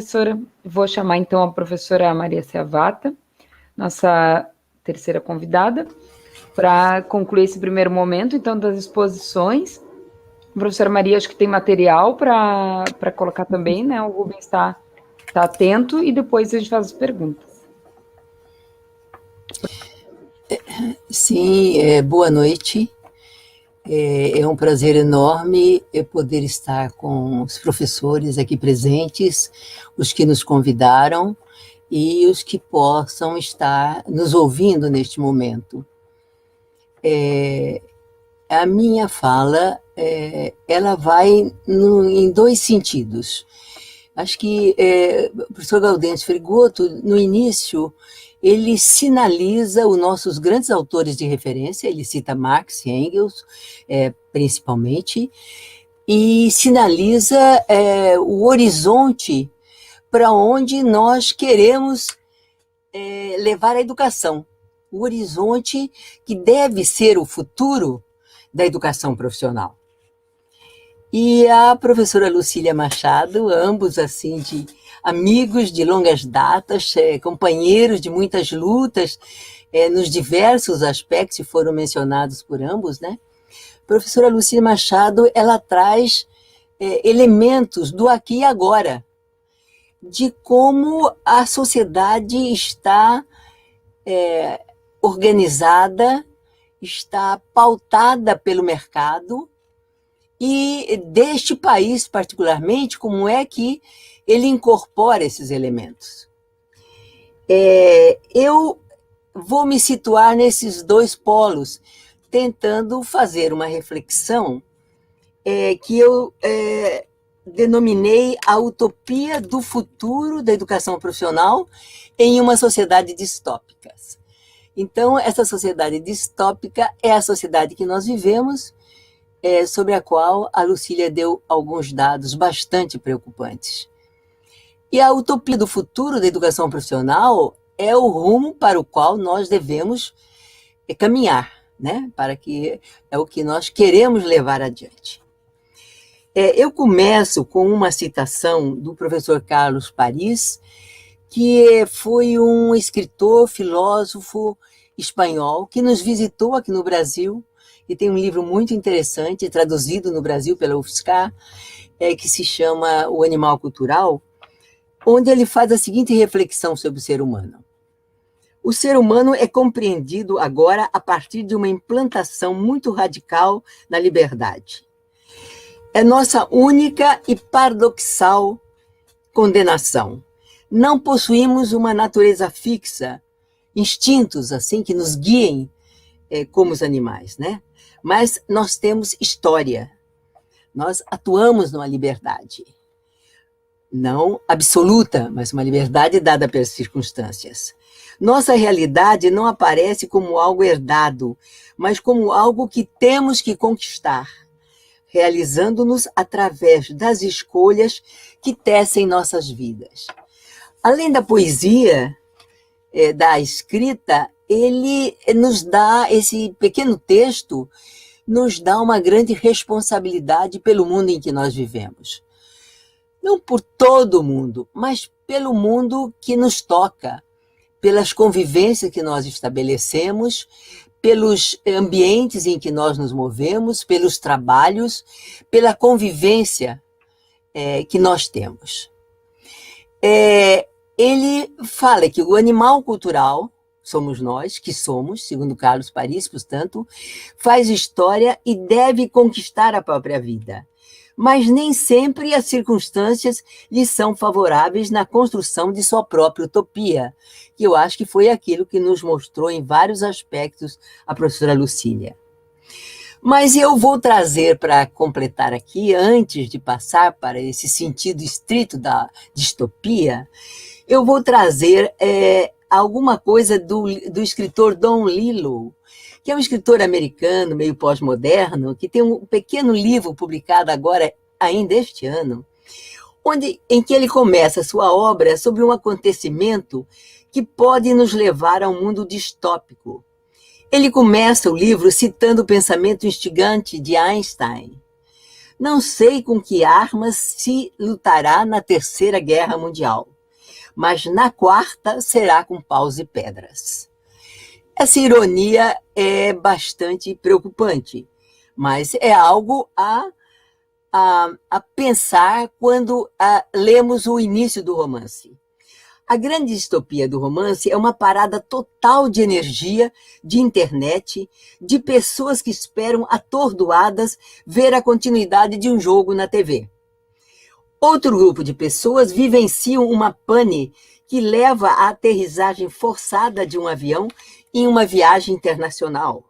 professora. Vou chamar, então, a professora Maria Seavata, nossa terceira convidada, para concluir esse primeiro momento, então, das exposições. Professora Maria, acho que tem material para colocar também, né? O Rubens está atento e depois a gente faz as perguntas. Sim, boa noite. É um prazer enorme poder estar com os professores aqui presentes, os que nos convidaram e os que possam estar nos ouvindo neste momento. A minha fala, ela vai em dois sentidos. Acho que o professor Gaudêncio Frigoto, no início, ele sinaliza os nossos grandes autores de referência, ele cita Marx e Engels, principalmente, e sinaliza o horizonte para onde nós queremos levar a educação, o horizonte que deve ser o futuro da educação profissional. E a professora Lucília Machado, ambos assim de amigos de longas datas, companheiros de muitas lutas nos diversos aspectos que foram mencionados por ambos, né? A professora Lucília Machado, ela traz elementos do aqui e agora, de como a sociedade está organizada, está pautada pelo mercado, e deste país, particularmente, como é que ele incorpora esses elementos. Eu vou me situar nesses dois polos, tentando fazer uma reflexão que eu denominei a utopia do futuro da educação profissional em uma sociedade distópica. Então, essa sociedade distópica é a sociedade que nós vivemos, sobre a qual a Lucília deu alguns dados bastante preocupantes. E a utopia do futuro da educação profissional é o rumo para o qual nós devemos caminhar, né? É o que nós queremos levar adiante. Eu começo com uma citação do professor Carlos Paris, que foi um escritor, filósofo espanhol, que nos visitou aqui no Brasil, e tem um livro muito interessante, traduzido no Brasil pela UFSCar, que se chama O Animal Cultural, onde ele faz a seguinte reflexão sobre o ser humano. O ser humano é compreendido agora a partir de uma implantação muito radical na liberdade. É nossa única e paradoxal condenação. Não possuímos uma natureza fixa, instintos assim que nos guiem como os animais, né? Mas nós temos história. Nós atuamos numa liberdade. Não absoluta, mas uma liberdade dada pelas circunstâncias. Nossa realidade não aparece como algo herdado, mas como algo que temos que conquistar, realizando-nos através das escolhas que tecem nossas vidas. Além da poesia, da escrita, ele nos dá, esse pequeno texto, nos dá uma grande responsabilidade pelo mundo em que nós vivemos. Não por todo o mundo, mas pelo mundo que nos toca, pelas convivências que nós estabelecemos, pelos ambientes em que nós nos movemos, pelos trabalhos, pela convivência que nós temos. Ele fala que o animal cultural somos nós, que somos, segundo Carlos Paris, portanto, faz história e deve conquistar a própria vida. Mas nem sempre as circunstâncias lhe são favoráveis na construção de sua própria utopia, que eu acho que foi aquilo que nos mostrou em vários aspectos a professora Lucília. Mas eu vou trazer para completar aqui, antes de passar para esse sentido estrito da distopia, eu vou trazer alguma coisa do escritor Don Lillo, que é um escritor americano, meio pós-moderno, que tem um pequeno livro publicado agora, ainda este ano, em que ele começa a sua obra sobre um acontecimento que pode nos levar a um mundo distópico. Ele começa o livro citando o pensamento instigante de Einstein. Não sei com que armas se lutará na Terceira Guerra Mundial, mas na quarta será com paus e pedras. Essa ironia é bastante preocupante, mas é algo a pensar quando lemos o início do romance. A grande distopia do romance é uma parada total de energia, de internet, de pessoas que esperam atordoadas ver a continuidade de um jogo na TV. Outro grupo de pessoas vivenciam uma pane que leva à aterrissagem forçada de um avião em uma viagem internacional.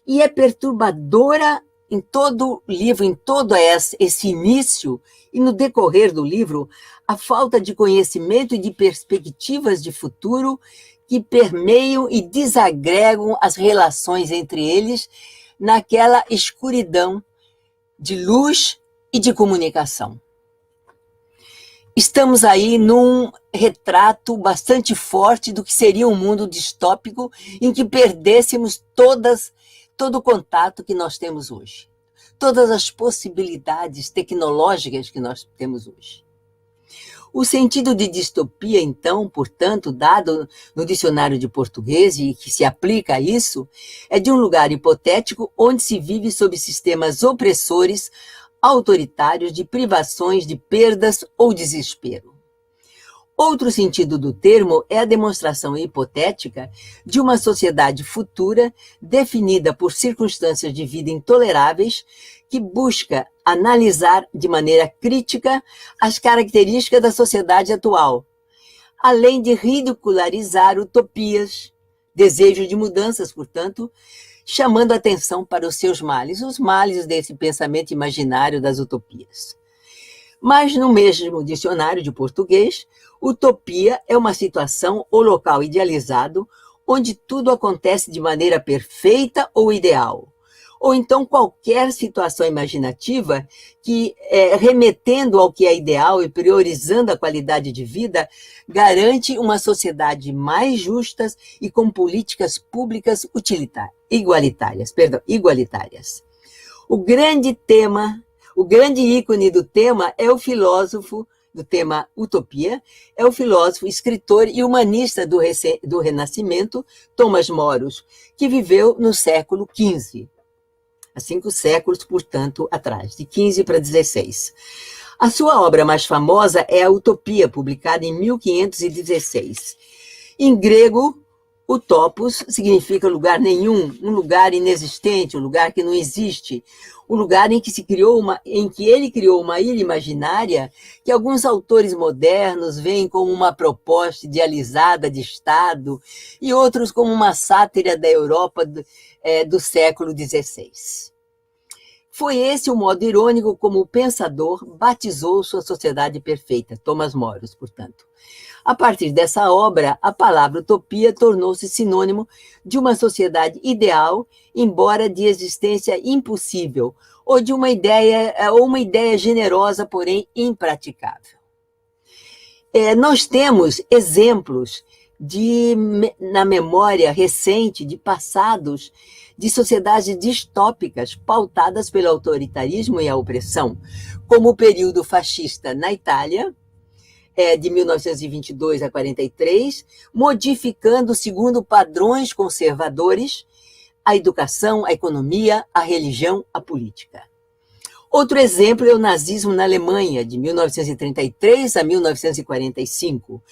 E é perturbadora em todo o livro, em todo esse início e no decorrer do livro, a falta de conhecimento e de perspectivas de futuro que permeiam e desagregam as relações entre eles naquela escuridão de luz e de comunicação. Estamos aí num retrato bastante forte do que seria um mundo distópico em que perdêssemos todo o contato que nós temos hoje, todas as possibilidades tecnológicas que nós temos hoje. O sentido de distopia, então, portanto, dado no dicionário de português e que se aplica a isso, é de um lugar hipotético onde se vive sob sistemas opressores, autoritários, de privações, de perdas ou desespero. Outro sentido do termo é a demonstração hipotética de uma sociedade futura definida por circunstâncias de vida intoleráveis que busca analisar de maneira crítica as características da sociedade atual, além de ridicularizar utopias, desejos de mudanças, portanto, chamando atenção para os seus males, os males desse pensamento imaginário das utopias. Mas no mesmo dicionário de português, utopia é uma situação ou local idealizado onde tudo acontece de maneira perfeita ou ideal. Ou então qualquer situação imaginativa que, remetendo ao que é ideal e priorizando a qualidade de vida, garante uma sociedade mais justa e com políticas públicas igualitárias. O grande ícone do tema é o filósofo do tema utopia, é o filósofo, escritor e humanista do Renascimento, Thomas More, que viveu no século XV. Há 5 séculos, portanto, atrás, de 15 para 16. A sua obra mais famosa é a Utopia, publicada em 1516. Em grego, utopos significa lugar nenhum, um lugar inexistente, um lugar que não existe, um lugar em que ele criou uma ilha imaginária que alguns autores modernos veem como uma proposta idealizada de Estado e outros como uma sátira da Europa do século XVI. Foi esse o modo irônico como o pensador batizou sua sociedade perfeita, Thomas More, portanto. A partir dessa obra, a palavra utopia tornou-se sinônimo de uma sociedade ideal, embora de existência impossível, ou de uma ideia generosa, porém impraticável. Nós temos exemplos na memória recente de passados de sociedades distópicas pautadas pelo autoritarismo e a opressão, como o período fascista na Itália, de 1922 a 43, modificando, segundo padrões conservadores, a educação, a economia, a religião, a política. Outro exemplo é o nazismo na Alemanha, de 1933 a 1945,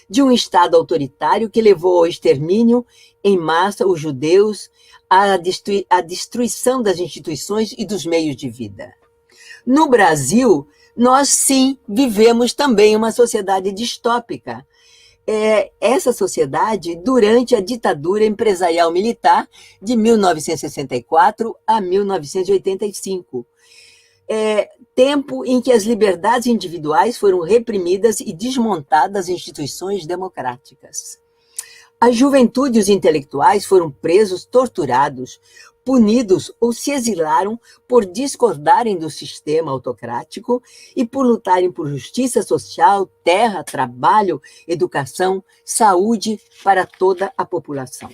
de um Estado autoritário que levou ao extermínio em massa os judeus, à destruição das instituições e dos meios de vida. No Brasil, nós sim vivemos também uma sociedade distópica. Essa sociedade durante a ditadura empresarial militar de 1964 a 1985. Tempo em que as liberdades individuais foram reprimidas e desmontadas as instituições democráticas. A juventude e os intelectuais foram presos, torturados, punidos ou se exilaram por discordarem do sistema autocrático e por lutarem por justiça social, terra, trabalho, educação, saúde para toda a população.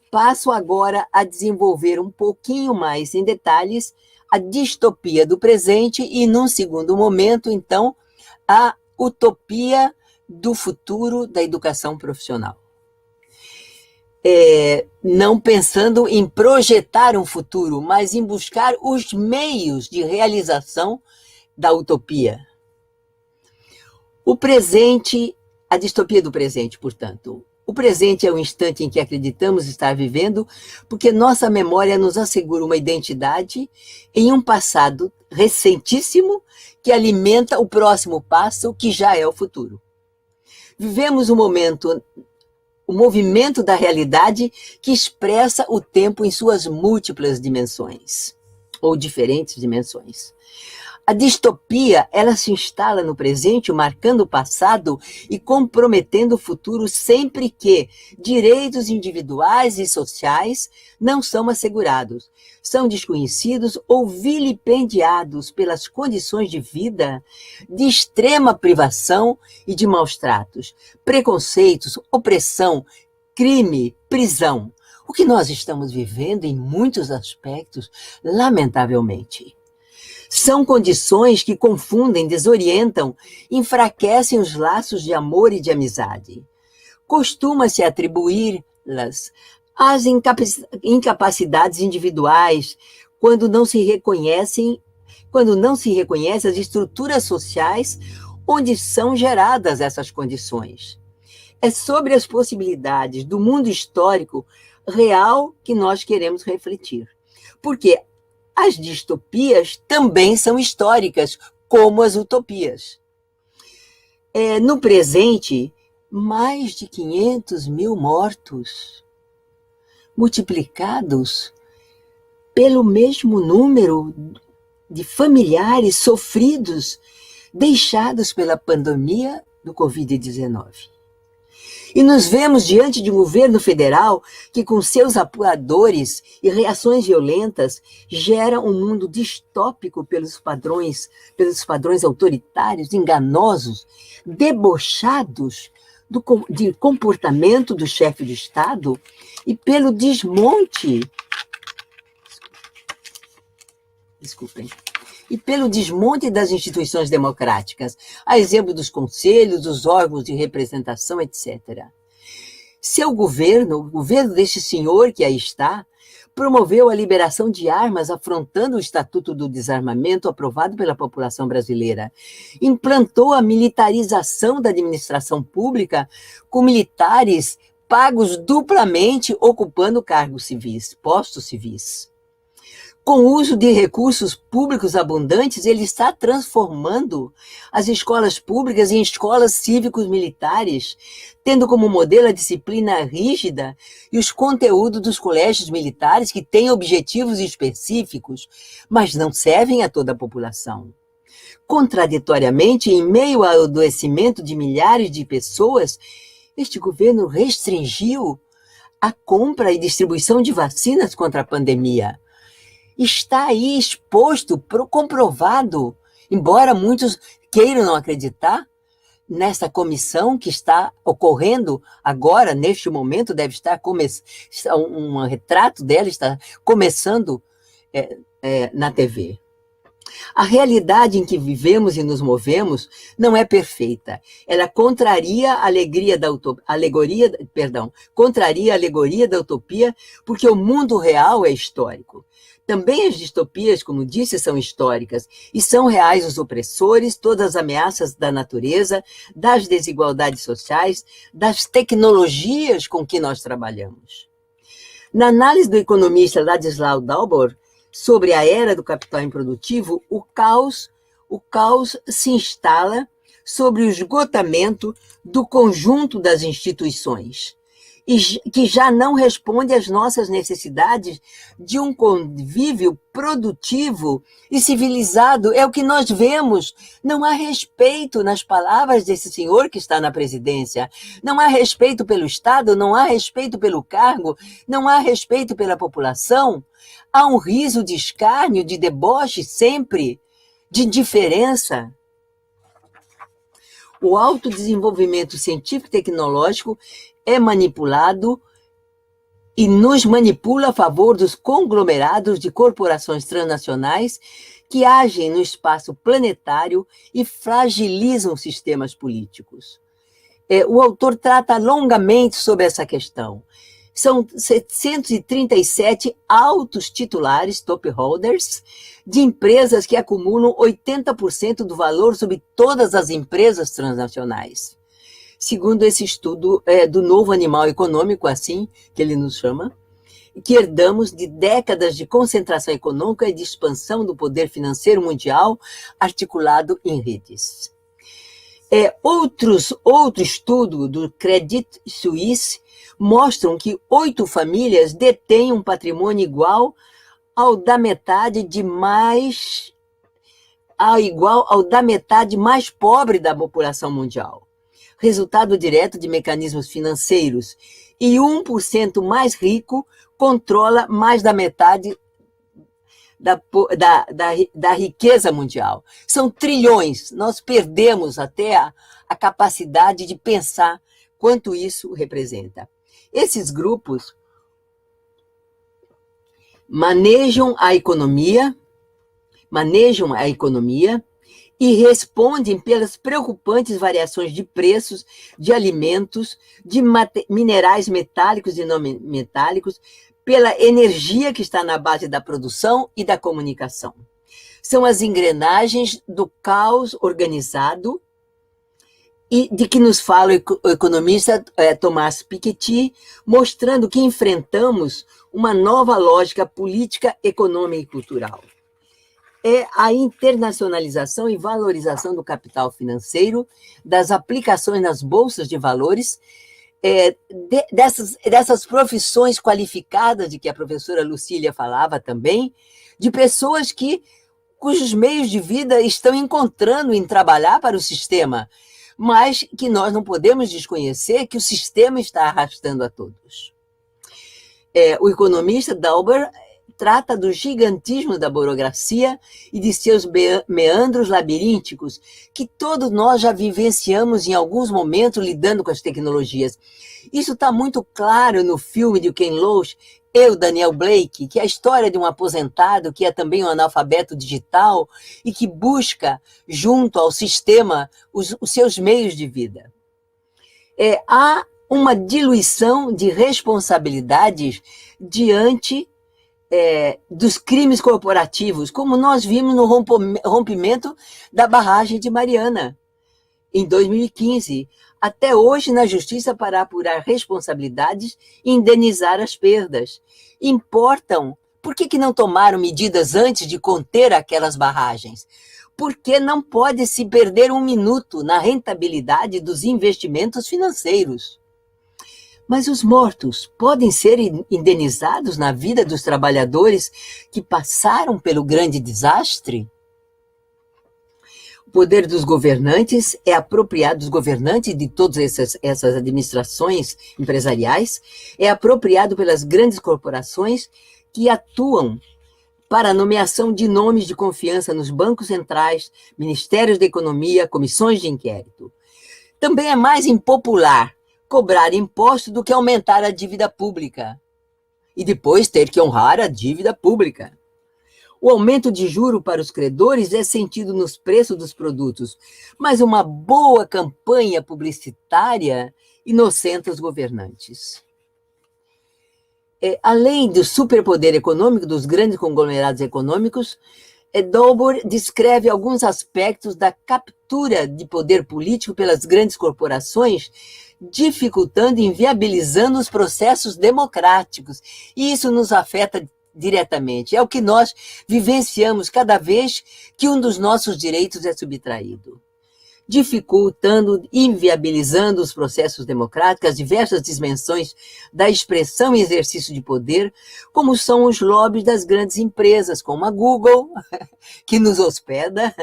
Passo agora a desenvolver um pouquinho mais em detalhes a distopia do presente e, num segundo momento, então, a utopia do futuro da educação profissional. Não pensando em projetar um futuro, mas em buscar os meios de realização da utopia. O presente, a distopia do presente, portanto. O presente é o instante em que acreditamos estar vivendo, porque nossa memória nos assegura uma identidade em um passado recentíssimo que alimenta o próximo passo, que já é o futuro. Vivemos o movimento da realidade que expressa o tempo em suas múltiplas dimensões, ou diferentes dimensões. A distopia, ela se instala no presente, marcando o passado e comprometendo o futuro sempre que direitos individuais e sociais não são assegurados, são desconhecidos ou vilipendiados pelas condições de vida de extrema privação e de maus tratos, preconceitos, opressão, crime, prisão. O que nós estamos vivendo em muitos aspectos, lamentavelmente. São condições que confundem, desorientam, enfraquecem os laços de amor e de amizade. Costuma-se atribuir-las às incapacidades individuais, quando não se reconhecem as estruturas sociais onde são geradas essas condições. É sobre as possibilidades do mundo histórico real que nós queremos refletir. Porque as distopias também são históricas, como as utopias. No presente, mais de 500 mil mortos, multiplicados pelo mesmo número de familiares sofridos, deixados pela pandemia do Covid-19. E nos vemos diante de um governo federal que, com seus apuradores e reações violentas, gera um mundo distópico pelos padrões autoritários, enganosos, debochados de comportamento do chefe de Estado e pelo desmonte das instituições democráticas, a exemplo dos conselhos, dos órgãos de representação, etc. Seu governo, o governo deste senhor que aí está, promoveu a liberação de armas afrontando o Estatuto do Desarmamento aprovado pela população brasileira. Implantou a militarização da administração pública com militares pagos duplamente ocupando cargos civis, postos civis. Com o uso de recursos públicos abundantes, ele está transformando as escolas públicas em escolas cívicos militares, tendo como modelo a disciplina rígida e os conteúdos dos colégios militares que têm objetivos específicos, mas não servem a toda a população. Contraditoriamente, em meio ao adoecimento de milhares de pessoas, este governo restringiu a compra e distribuição de vacinas contra a pandemia. Está aí exposto, comprovado, embora muitos queiram não acreditar, nessa comissão que está ocorrendo agora, neste momento, deve estar um retrato dela está começando na TV. A realidade em que vivemos e nos movemos não é perfeita. Ela contraria a alegoria da utopia, porque o mundo real é histórico. Também as distopias, como disse, são históricas, e são reais os opressores, todas as ameaças da natureza, das desigualdades sociais, das tecnologias com que nós trabalhamos. Na análise do economista Ladislau Dalbor sobre a era do capital improdutivo, o caos se instala sobre o esgotamento do conjunto das instituições, e que já não responde às nossas necessidades de um convívio produtivo e civilizado. É o que nós vemos. Não há respeito nas palavras desse senhor que está na presidência. Não há respeito pelo Estado, não há respeito pelo cargo, não há respeito pela população. Há um riso de escárnio, de deboche sempre, de indiferença. O autodesenvolvimento científico e tecnológico é manipulado e nos manipula a favor dos conglomerados de corporações transnacionais que agem no espaço planetário e fragilizam sistemas políticos. O autor trata longamente sobre essa questão. São 737 altos titulares, top holders, de empresas que acumulam 80% do valor sobre todas as empresas transnacionais. Segundo esse estudo do novo animal econômico, assim que ele nos chama, que herdamos de décadas de concentração econômica e de expansão do poder financeiro mundial articulado em redes. Outro estudo do Credit Suisse mostram que 8 famílias detêm um patrimônio igual ao da metade mais pobre da população mundial. Resultado direto de mecanismos financeiros. E 1% mais rico controla mais da metade da riqueza mundial. São trilhões. Nós perdemos até a capacidade de pensar quanto isso representa. Esses grupos manejam a economia e respondem pelas preocupantes variações de preços de alimentos, de minerais metálicos e não metálicos, pela energia que está na base da produção e da comunicação. São as engrenagens do caos organizado e de que nos fala o economista Thomas Piketty, mostrando que enfrentamos uma nova lógica política, econômica e cultural. É a internacionalização e valorização do capital financeiro, das aplicações nas bolsas de valores, dessas profissões qualificadas de que a professora Lucília falava também, de pessoas cujos meios de vida estão encontrando em trabalhar para o sistema, mas que nós não podemos desconhecer que o sistema está arrastando a todos. O economista Dauber trata do gigantismo da burocracia e de seus meandros labirínticos, que todos nós já vivenciamos em alguns momentos lidando com as tecnologias. Isso está muito claro no filme de Ken Loach, Eu, Daniel Blake, que é a história de um aposentado que é também um analfabeto digital e que busca, junto ao sistema, os seus meios de vida. Há uma diluição de responsabilidades diante dos crimes corporativos, como nós vimos no rompimento da barragem de Mariana, em 2015. Até hoje, na justiça para apurar responsabilidades e indenizar as perdas. Por que não tomaram medidas antes de conter aquelas barragens? Porque não pode se perder um minuto na rentabilidade dos investimentos financeiros. Mas os mortos podem ser indenizados na vida dos trabalhadores que passaram pelo grande desastre? O poder dos governantes é apropriado, dos governantes de todas essas administrações empresariais, é apropriado pelas grandes corporações que atuam para a nomeação de nomes de confiança nos bancos centrais, ministérios da economia, comissões de inquérito. Também é mais impopular cobrar imposto do que aumentar a dívida pública e depois ter que honrar a dívida pública. O aumento de juro para os credores é sentido nos preços dos produtos, mas uma boa campanha publicitária inocenta os governantes. Além do superpoder econômico dos grandes conglomerados econômicos, Dauber descreve alguns aspectos da captura de poder político pelas grandes corporações, dificultando e inviabilizando os processos democráticos. E isso nos afeta diretamente. É o que nós vivenciamos cada vez que um dos nossos direitos é subtraído. Dificultando, inviabilizando os processos democráticos, as diversas dimensões da expressão e exercício de poder, como são os lobbies das grandes empresas, como a Google, que nos hospeda,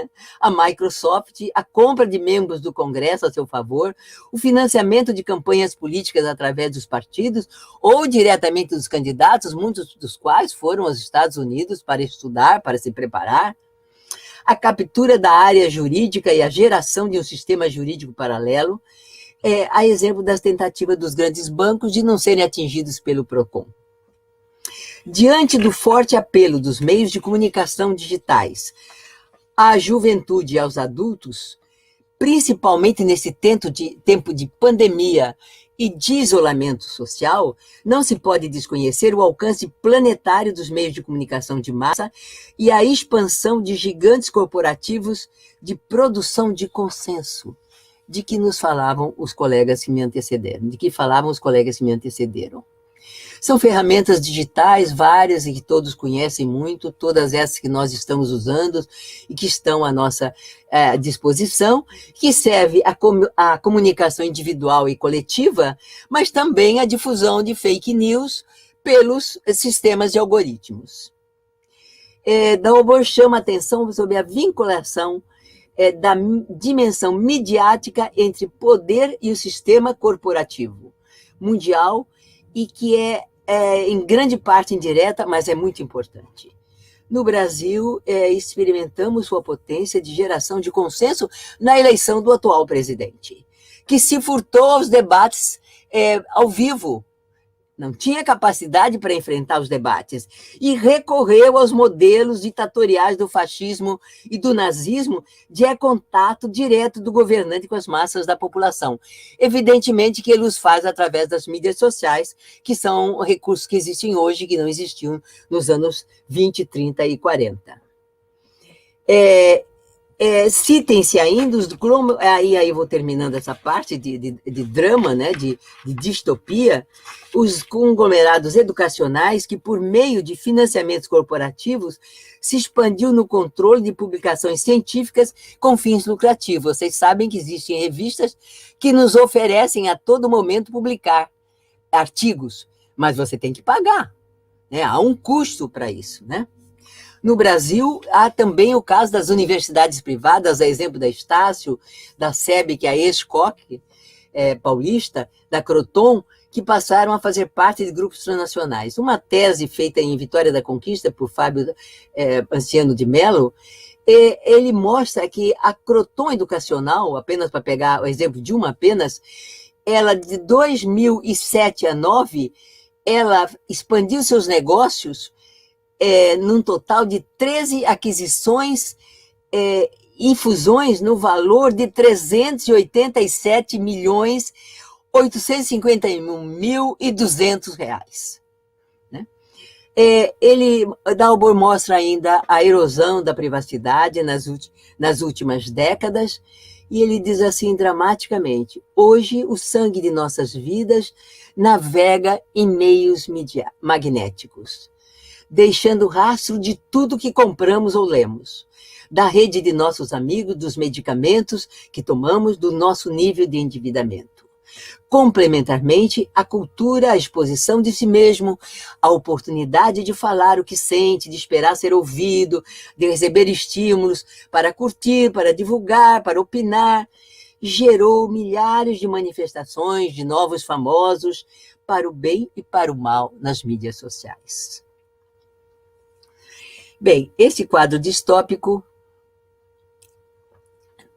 a Microsoft, a compra de membros do Congresso a seu favor, o financiamento de campanhas políticas através dos partidos ou diretamente dos candidatos, muitos dos quais foram aos Estados Unidos para estudar, para se preparar, a captura da área jurídica e a geração de um sistema jurídico paralelo, a exemplo das tentativas dos grandes bancos de não serem atingidos pelo PROCON. Diante do forte apelo dos meios de comunicação digitais à juventude e aos adultos, principalmente nesse tempo de pandemia e de isolamento social, não se pode desconhecer o alcance planetário dos meios de comunicação de massa e a expansão de gigantes corporativos de produção de consenso, de que nos falavam os colegas que me antecederam, de que falavam os colegas que me antecederam. São ferramentas digitais várias e que todos conhecem muito, todas essas que nós estamos usando e que estão à nossa disposição, que serve à comunicação individual e coletiva, mas também à difusão de fake news pelos sistemas de algoritmos. Dalbor chama a atenção sobre a vinculação da dimensão midiática entre poder e o sistema corporativo mundial, e que é em grande parte indireta, mas é muito importante. No Brasil, experimentamos sua potência de geração de consenso na eleição do atual presidente, que se furtou aos debates ao vivo, não tinha capacidade para enfrentar os debates e recorreu aos modelos ditatoriais do fascismo e do nazismo de contato direto do governante com as massas da população. Evidentemente que ele os faz através das mídias sociais, que são recursos que existem hoje, que não existiam nos anos 20, 30 e 40. Citem-se ainda, aí eu vou terminando essa parte de drama, né, de distopia, os conglomerados educacionais que, por meio de financiamentos corporativos, se expandiu no controle de publicações científicas com fins lucrativos. Vocês sabem que existem revistas que nos oferecem a todo momento publicar artigos, mas você tem que pagar, né? Há um custo para isso, né? No Brasil, há também o caso das universidades privadas, a exemplo da Estácio, da SEB, que é a ex-COC paulista, da Croton, que passaram a fazer parte de grupos transnacionais. Uma tese feita em Vitória da Conquista por Fábio Anciano de Mello, ele mostra que a Croton Educacional, apenas para pegar o exemplo de uma apenas, ela de 2007 a 2009, ela expandiu seus negócios num total de 13 aquisições e fusões no valor de 387.851.200 reais. Né? Dalbor mostra ainda a erosão da privacidade nas últimas décadas, e ele diz assim dramaticamente: hoje o sangue de nossas vidas navega em meios magnéticos, deixando rastro de tudo que compramos ou lemos, da rede de nossos amigos, dos medicamentos que tomamos, do nosso nível de endividamento. Complementarmente, a cultura, a exposição de si mesmo, a oportunidade de falar o que sente, de esperar ser ouvido, de receber estímulos para curtir, para divulgar, para opinar, gerou milhares de manifestações de novos famosos para o bem e para o mal nas mídias sociais. Bem, esse quadro distópico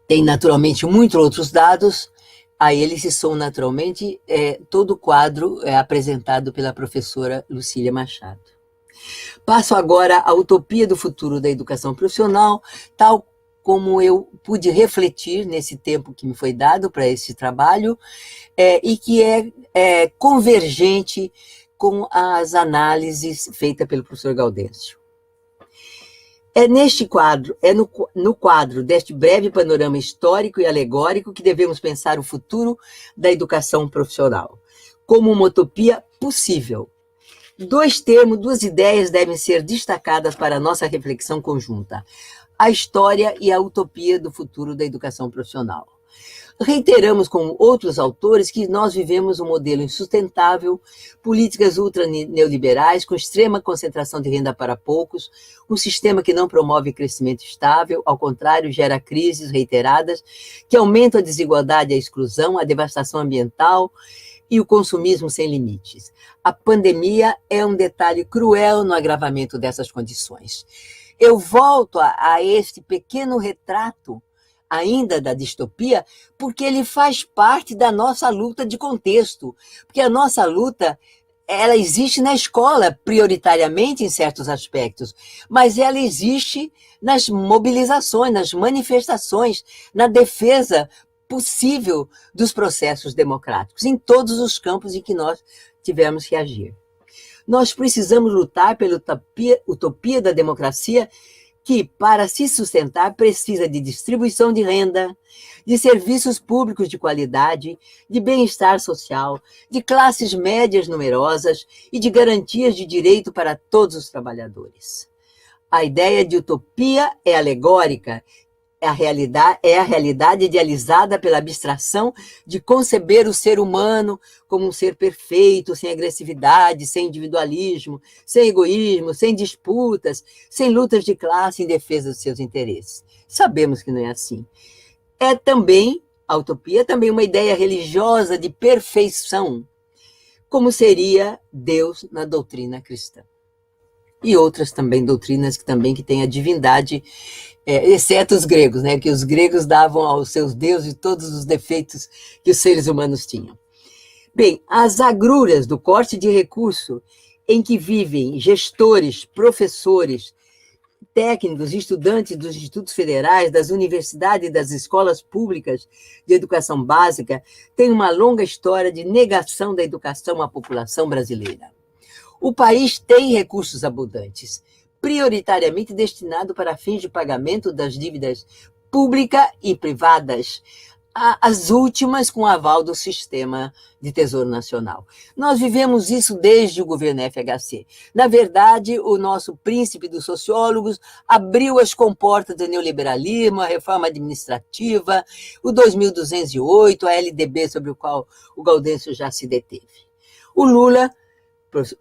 tem naturalmente muitos outros dados, a ele se soma naturalmente todo o quadro apresentado pela professora Lucília Machado. Passo agora à utopia do futuro da educação profissional, tal como eu pude refletir nesse tempo que me foi dado para esse trabalho, e que é convergente com as análises feitas pelo professor Gaudêncio. Neste quadro, no quadro deste breve panorama histórico e alegórico que devemos pensar o futuro da educação profissional, como uma utopia possível. Duas ideias devem ser destacadas para a nossa reflexão conjunta: a história e a utopia do futuro da educação profissional. Reiteramos, como outros autores, que nós vivemos um modelo insustentável, políticas ultra-neoliberais, com extrema concentração de renda para poucos, um sistema que não promove crescimento estável, ao contrário, gera crises reiteradas, que aumentam a desigualdade e a exclusão, a devastação ambiental e o consumismo sem limites. A pandemia é um detalhe cruel no agravamento dessas condições. Eu volto a este pequeno retrato ainda da distopia, porque ele faz parte da nossa luta de contexto, porque a nossa luta ela existe na escola, prioritariamente em certos aspectos, mas ela existe nas mobilizações, nas manifestações, na defesa possível dos processos democráticos, em todos os campos em que nós tivemos que agir. Nós precisamos lutar pela utopia da democracia, que, para se sustentar, precisa de distribuição de renda, de serviços públicos de qualidade, de bem-estar social, de classes médias numerosas e de garantias de direito para todos os trabalhadores. A ideia de utopia é alegórica, é a realidade idealizada pela abstração de conceber o ser humano como um ser perfeito, sem agressividade, sem individualismo, sem egoísmo, sem disputas, sem lutas de classe em defesa dos seus interesses. Sabemos que não é assim. A utopia é também uma ideia religiosa de perfeição, como seria Deus na doutrina cristã. E outras também doutrinas que têm a divindade, exceto os gregos, né? Que os gregos davam aos seus deuses todos os defeitos que os seres humanos tinham. Bem, as agruras do corte de recurso em que vivem gestores, professores, técnicos, estudantes dos institutos federais, das universidades e das escolas públicas de educação básica têm uma longa história de negação da educação à população brasileira. O país tem recursos abundantes, prioritariamente destinados para fins de pagamento das dívidas públicas e privadas, as últimas com aval do sistema de Tesouro Nacional. Nós vivemos isso desde o governo FHC. Na verdade, o nosso príncipe dos sociólogos abriu as comportas do neoliberalismo, a reforma administrativa, o 2208, a LDB, sobre o qual o Gaudêncio já se deteve.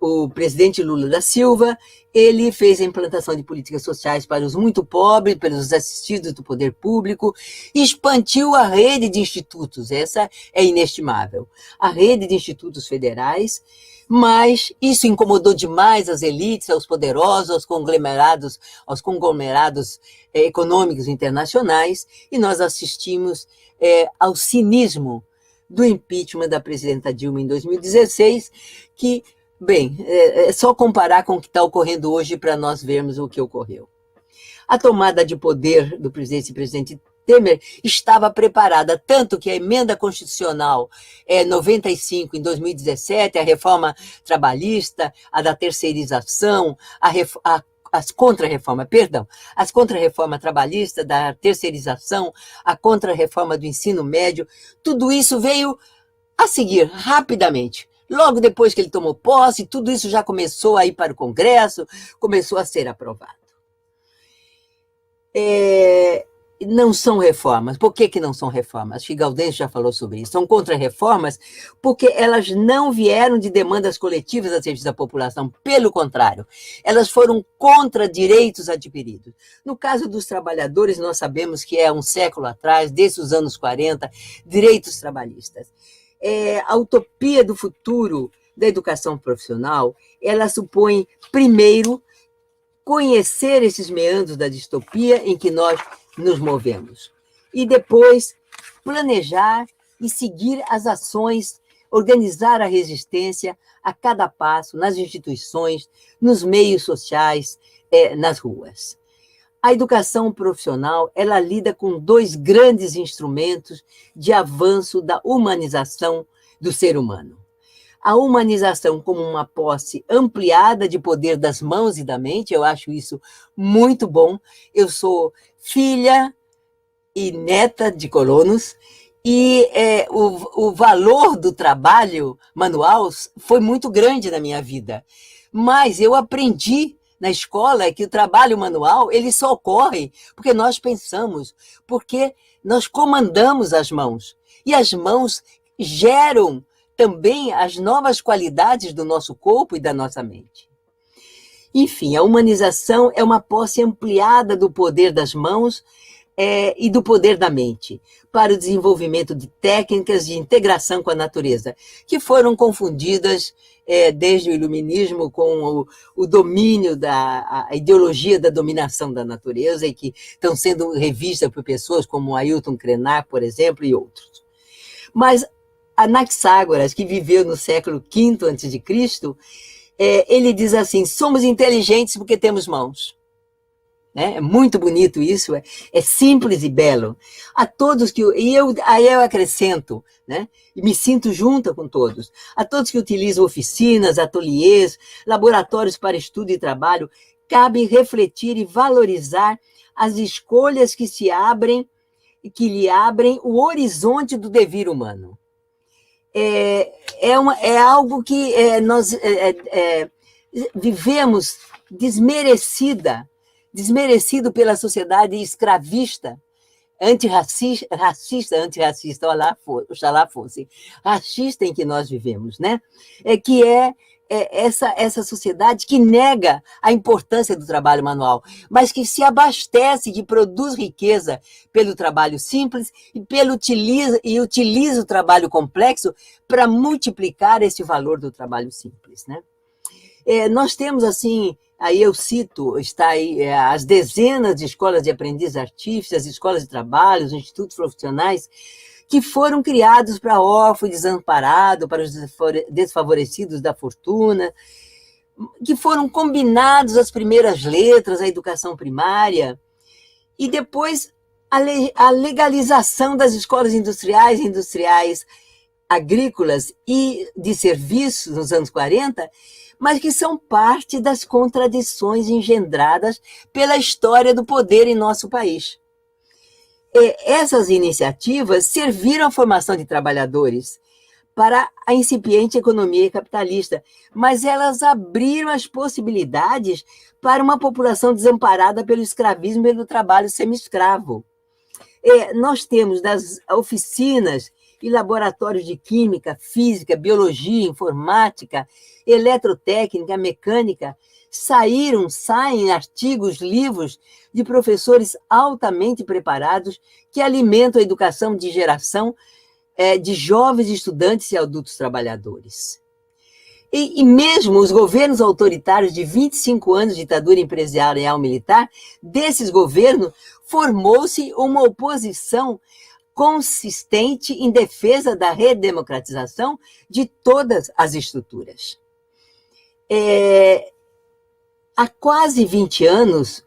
O presidente Lula da Silva, ele fez a implantação de políticas sociais para os muito pobres, pelos assistidos do poder público, e expandiu a rede de institutos, essa é inestimável, a rede de institutos federais, mas isso incomodou demais as elites, aos poderosos, aos conglomerados econômicos internacionais, e nós assistimos ao cinismo do impeachment da presidenta Dilma em 2016, que bem, é só comparar com o que está ocorrendo hoje para nós vermos o que ocorreu. A tomada de poder do presidente Temer estava preparada, tanto que a emenda constitucional 95 em 2017, a reforma trabalhista, a da terceirização, as contra-reforma trabalhista, da terceirização, a contra-reforma do ensino médio, tudo isso veio a seguir rapidamente. Logo depois que ele tomou posse, tudo isso já começou a ir para o Congresso, começou a ser aprovado. Não são reformas. Por que não são reformas? Acho que Gaudêncio já falou sobre isso. São contra-reformas porque elas não vieram de demandas coletivas a serviço da população. Pelo contrário, elas foram contra direitos adquiridos. No caso dos trabalhadores, nós sabemos que um século atrás, desde os anos 40, direitos trabalhistas. A utopia do futuro da educação profissional, ela supõe, primeiro, conhecer esses meandros da distopia em que nós nos movemos, e depois planejar e seguir as ações, organizar a resistência a cada passo, nas instituições, nos meios sociais, nas ruas. A educação profissional, ela lida com dois grandes instrumentos de avanço da humanização do ser humano. A humanização como uma posse ampliada de poder das mãos e da mente, eu acho isso muito bom. Eu sou filha e neta de colonos, e o valor do trabalho manual foi muito grande na minha vida. Mas eu aprendi na escola que o trabalho manual ele só ocorre porque nós pensamos, porque nós comandamos as mãos. E as mãos geram também as novas qualidades do nosso corpo e da nossa mente. Enfim, a humanização é uma posse ampliada do poder das mãos e do poder da mente, para o desenvolvimento de técnicas de integração com a natureza, que foram confundidas desde o iluminismo com o domínio a ideologia da dominação da natureza, e que estão sendo revistas por pessoas como Ailton Krenak, por exemplo, e outros. Mas Anaxágoras, que viveu no século V a.C., ele diz assim: somos inteligentes porque temos mãos. É muito bonito isso, é simples e belo. A todos que. Aí eu acrescento, né? E me sinto junta com todos. A todos que utilizam oficinas, ateliês, laboratórios para estudo e trabalho, cabe refletir e valorizar as escolhas que que lhe abrem o horizonte do devir humano. É algo que nós vivemos desmerecido pela sociedade escravista, antirracista, oxalá fosse, racista em que nós vivemos, né? Que essa sociedade que nega a importância do trabalho manual, mas que se abastece, que produz riqueza pelo trabalho simples e utiliza o trabalho complexo para multiplicar esse valor do trabalho simples, né? Nós temos, assim, aí eu cito, está aí as dezenas de escolas de aprendizes artífices, as escolas de trabalho, os institutos profissionais, que foram criados para órfãos desamparados, para os desfavorecidos da fortuna, que foram combinados as primeiras letras, a educação primária, e depois a legalização das escolas industriais, agrícolas e de serviços nos anos 40, mas que são parte das contradições engendradas pela história do poder em nosso país. Essas iniciativas serviram à formação de trabalhadores para a incipiente economia capitalista, mas elas abriram as possibilidades para uma população desamparada pelo escravismo e pelo trabalho semi-escravo. Nós temos das oficinas e laboratórios de química, física, biologia, informática, eletrotécnica, mecânica, saem artigos, livros de professores altamente preparados que alimentam a educação de geração de jovens estudantes e adultos trabalhadores. E mesmo os governos autoritários de 25 anos de ditadura empresarial militar, desses governos formou-se uma oposição consistente em defesa da redemocratização de todas as estruturas. Há quase 20 anos,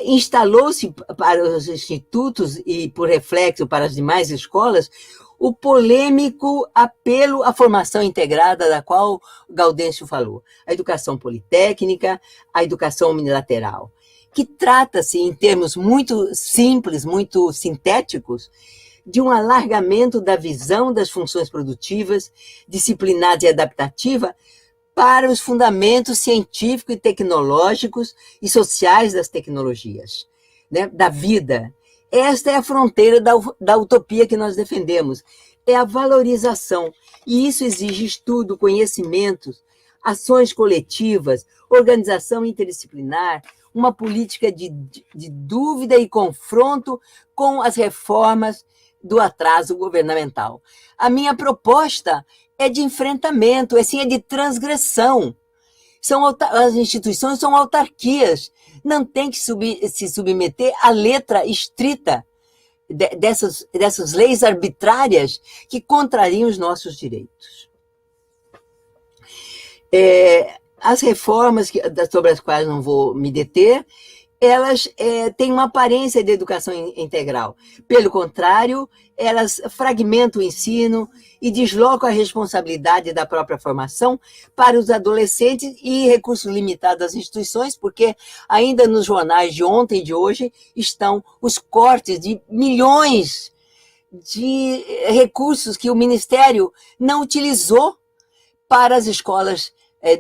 instalou-se para os institutos e, por reflexo, para as demais escolas, o polêmico apelo à formação integrada da qual Gaudêncio falou, a educação politécnica, a educação unilateral, que trata-se, em termos muito simples, muito sintéticos, de um alargamento da visão das funções produtivas, disciplinares e adaptativa para os fundamentos científicos e tecnológicos e sociais das tecnologias, né, da vida. Esta é a fronteira da utopia que nós defendemos, é a valorização, e isso exige estudo, conhecimentos, ações coletivas, organização interdisciplinar, uma política de dúvida e confronto com as reformas do atraso governamental. A minha proposta é de enfrentamento, é de transgressão. As instituições são autarquias, não tem que se submeter à letra estrita dessas leis arbitrárias que contrariam os nossos direitos. As reformas sobre as quais não vou me deter, elas têm uma aparência de educação integral. Pelo contrário, elas fragmentam o ensino e deslocam a responsabilidade da própria formação para os adolescentes e recursos limitados das instituições, porque ainda nos jornais de ontem e de hoje estão os cortes de milhões de recursos que o Ministério não utilizou para as escolas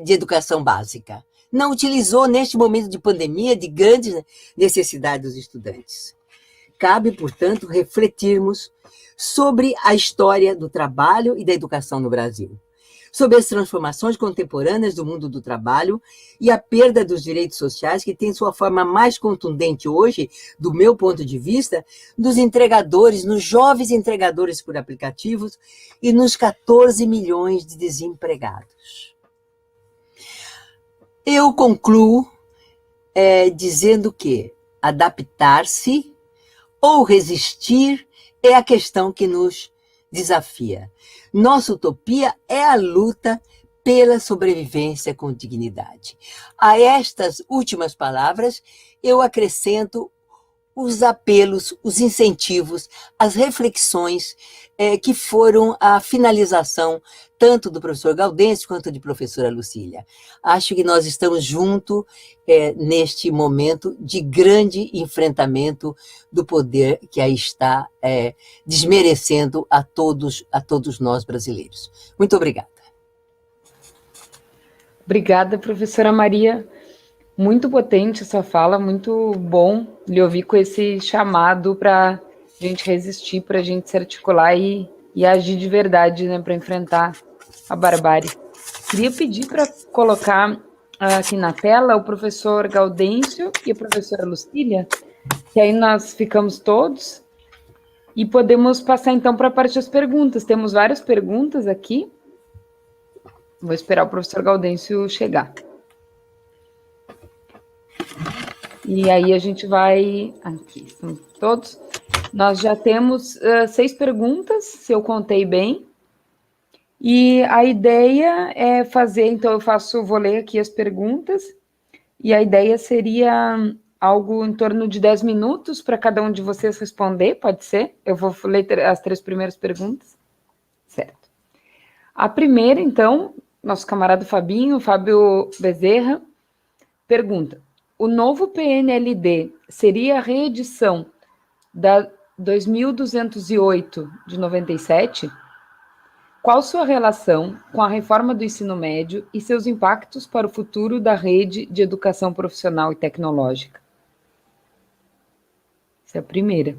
de educação básica. Não utilizou neste momento de pandemia, de grande necessidade dos estudantes. Cabe, portanto, refletirmos sobre a história do trabalho e da educação no Brasil, sobre as transformações contemporâneas do mundo do trabalho e a perda dos direitos sociais, que tem sua forma mais contundente hoje, do meu ponto de vista, nos entregadores, nos jovens entregadores por aplicativos e nos 14 milhões de desempregados. Eu concluo dizendo que adaptar-se ou resistir é a questão que nos desafia. Nossa utopia é a luta pela sobrevivência com dignidade. A estas últimas palavras, eu acrescento os apelos, os incentivos, as reflexões que foram a finalização tanto do professor Gaudêncio quanto de professora Lucília. Acho que nós estamos juntos neste momento de grande enfrentamento do poder que aí está desmerecendo a todos nós brasileiros. Muito obrigada. Obrigada, professora Maria. Muito potente essa fala, muito bom lhe ouvir com esse chamado para a gente resistir, para a gente se articular e agir de verdade, né, para enfrentar a barbárie. Queria pedir para colocar aqui na tela o professor Gaudêncio e a professora Lucília, que aí nós ficamos todos e podemos passar então para a parte das perguntas. Temos várias perguntas aqui. Vou esperar o professor Gaudêncio chegar. E aí a gente vai... Aqui estão todos. Nós já temos 6 perguntas, se eu contei bem. E a ideia é fazer... Então, vou ler aqui as perguntas. E a ideia seria algo em torno de 10 minutos para cada um de vocês responder, pode ser? Eu vou ler as 3 primeiras perguntas. Certo. A primeira, então, nosso camarada Fábio Bezerra, pergunta: o novo PNLD seria a reedição da 2208 de 97? Qual sua relação com a reforma do ensino médio e seus impactos para o futuro da rede de educação profissional e tecnológica? Essa é a primeira.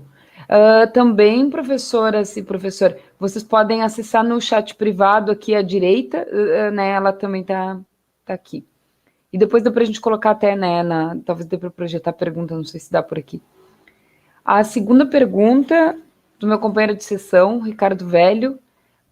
Também, professoras e professor, vocês podem acessar no chat privado aqui à direita, né? Ela também está aqui. E depois dá para a gente colocar até, né, talvez dê para projetar a pergunta, não sei se dá por aqui. A segunda pergunta do meu companheiro de sessão, Ricardo Velho: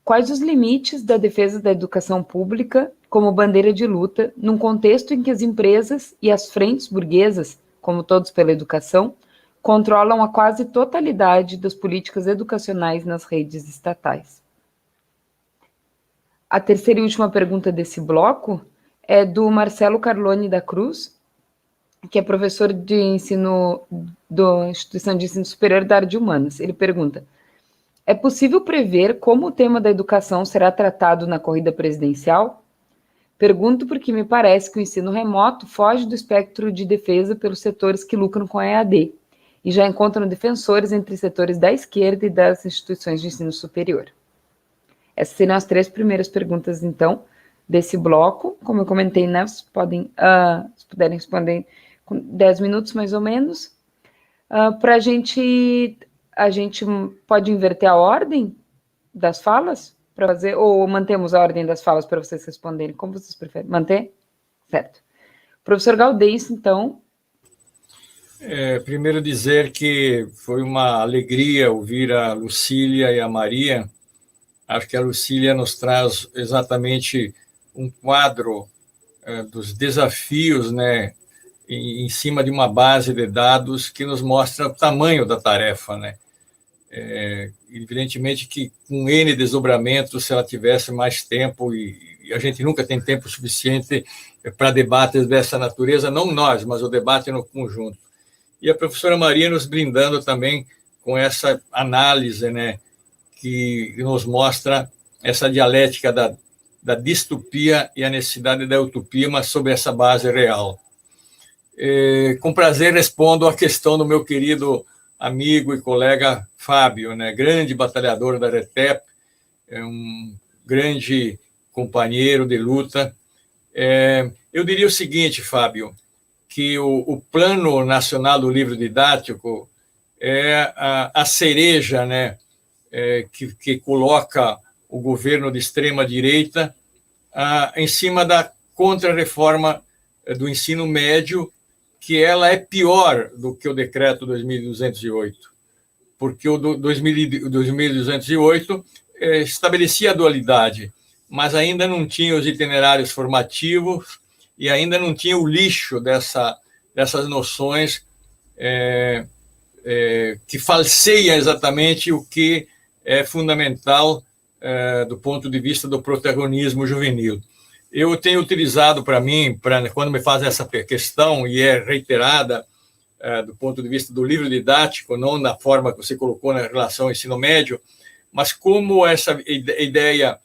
quais os limites da defesa da educação pública como bandeira de luta, num contexto em que as empresas e as frentes burguesas, como Todos pela Educação, controlam a quase totalidade das políticas educacionais nas redes estatais? A terceira e última pergunta desse bloco é do Marcelo Carlone da Cruz, que é professor de ensino da Instituição de Ensino Superior da área de Humanas. Ele pergunta: é possível prever como o tema da educação será tratado na corrida presidencial? Pergunto porque me parece que o ensino remoto foge do espectro de defesa pelos setores que lucram com a EAD e já encontram defensores entre setores da esquerda e das instituições de ensino superior. Essas seriam as 3 primeiras perguntas, então, desse bloco. Como eu comentei, né, vocês podem, se puderem responder com 10 minutos, mais ou menos. Para a gente pode inverter a ordem das falas para fazer, ou mantemos a ordem das falas para vocês responderem, como vocês preferem? Manter? Certo. Professor Gaudêncio, então. Primeiro dizer que foi uma alegria ouvir a Lucília e a Maria. Acho que a Lucília nos traz exatamente um quadro dos desafios, né, em cima de uma base de dados que nos mostra o tamanho da tarefa, né? Evidentemente que com N desdobramentos, se ela tivesse mais tempo, e a gente nunca tem tempo suficiente para debates dessa natureza, não nós, mas o debate no conjunto. E a professora Maria nos brindando também com essa análise, né, que nos mostra essa dialética da distopia e a necessidade da utopia, mas sobre essa base real. Com prazer respondo à questão do meu querido amigo e colega Fábio, né, grande batalhador da RETEP, um grande companheiro de luta. Eu diria o seguinte, Fábio, que o Plano Nacional do Livro Didático é a cereja, né, que coloca o governo de extrema-direita em cima da contra-reforma do ensino médio, que ela é pior do que o decreto 2208, porque o 2208 estabelecia a dualidade, mas ainda não tinha os itinerários formativos e ainda não tinha o lixo dessas noções que falseia exatamente o que é fundamental do ponto de vista do protagonismo juvenil. Eu tenho utilizado para mim, quando me fazem essa questão, e é reiterada do ponto de vista do livro didático, não na forma que você colocou na relação ao ensino médio, mas como essa ideia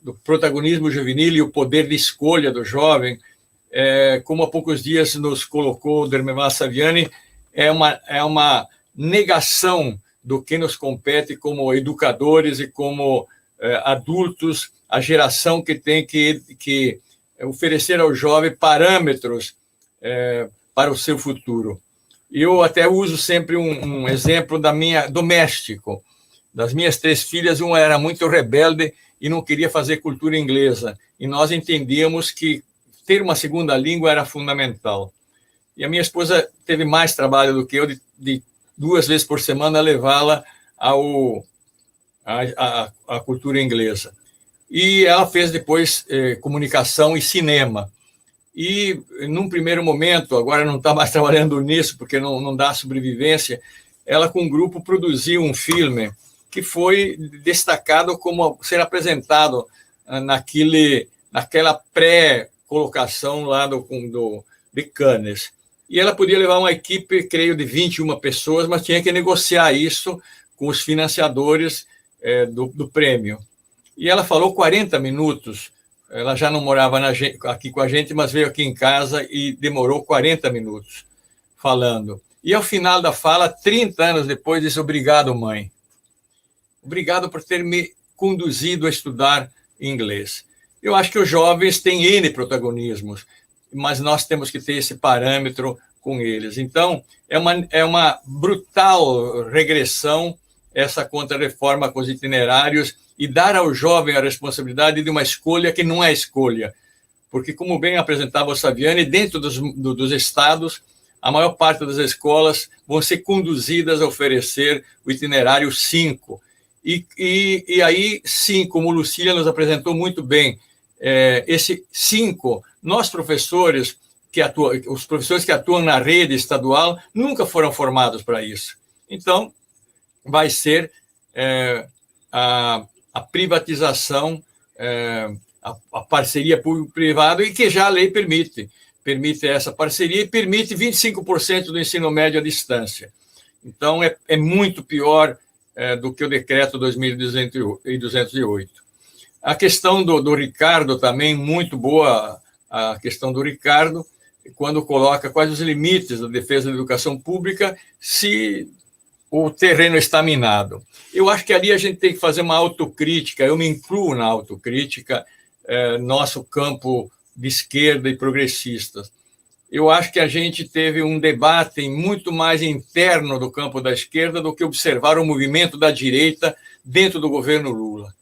do protagonismo juvenil e o poder de escolha do jovem, como há poucos dias nos colocou o Dermemar Saviani, é uma negação do que nos compete como educadores e como adultos, a geração que tem que oferecer ao jovem parâmetros para o seu futuro. Eu até uso sempre um exemplo doméstico. Das minhas 3 filhas, uma era muito rebelde e não queria fazer cultura inglesa. E nós entendíamos que ter uma segunda língua era fundamental. E a minha esposa teve mais trabalho do que eu, de 2 vezes por semana, levá-la à cultura inglesa. E ela fez depois comunicação e cinema. E, num primeiro momento, agora não está mais trabalhando nisso, porque não dá sobrevivência, ela, com um grupo, produziu um filme que foi destacado como ser apresentado naquela pré-colocação lá de Cannes. E ela podia levar uma equipe, creio, de 21 pessoas, mas tinha que negociar isso com os financiadores do prêmio. E ela falou 40 minutos. Ela já não morava aqui com a gente, mas veio aqui em casa e demorou 40 minutos falando. E, ao final da fala, 30 anos depois, disse: obrigado, mãe. Obrigado por ter me conduzido a estudar inglês. Eu acho que os jovens têm N protagonismos, mas nós temos que ter esse parâmetro com eles. Então, é uma brutal regressão essa contra-reforma com os itinerários e dar ao jovem a responsabilidade de uma escolha que não é escolha. Porque, como bem apresentava o Saviani, dentro dos estados, a maior parte das escolas vão ser conduzidas a oferecer o itinerário 5. E aí, sim, como Lucília nos apresentou muito bem, esse 5, nós professores, os professores que atuam na rede estadual, nunca foram formados para isso. Então, vai ser a privatização, a parceria público-privado, e que já a lei permite essa parceria e permite 25% do ensino médio à distância. Então, é muito pior do que o decreto 2208. A questão do Ricardo também, muito boa a questão do Ricardo, quando coloca quais os limites da defesa da educação pública se o terreno está minado. Eu acho que ali a gente tem que fazer uma autocrítica, eu me incluo na autocrítica, nosso campo de esquerda e progressistas. Eu acho que a gente teve um debate muito mais interno do campo da esquerda do que observar o movimento da direita dentro do governo Lula.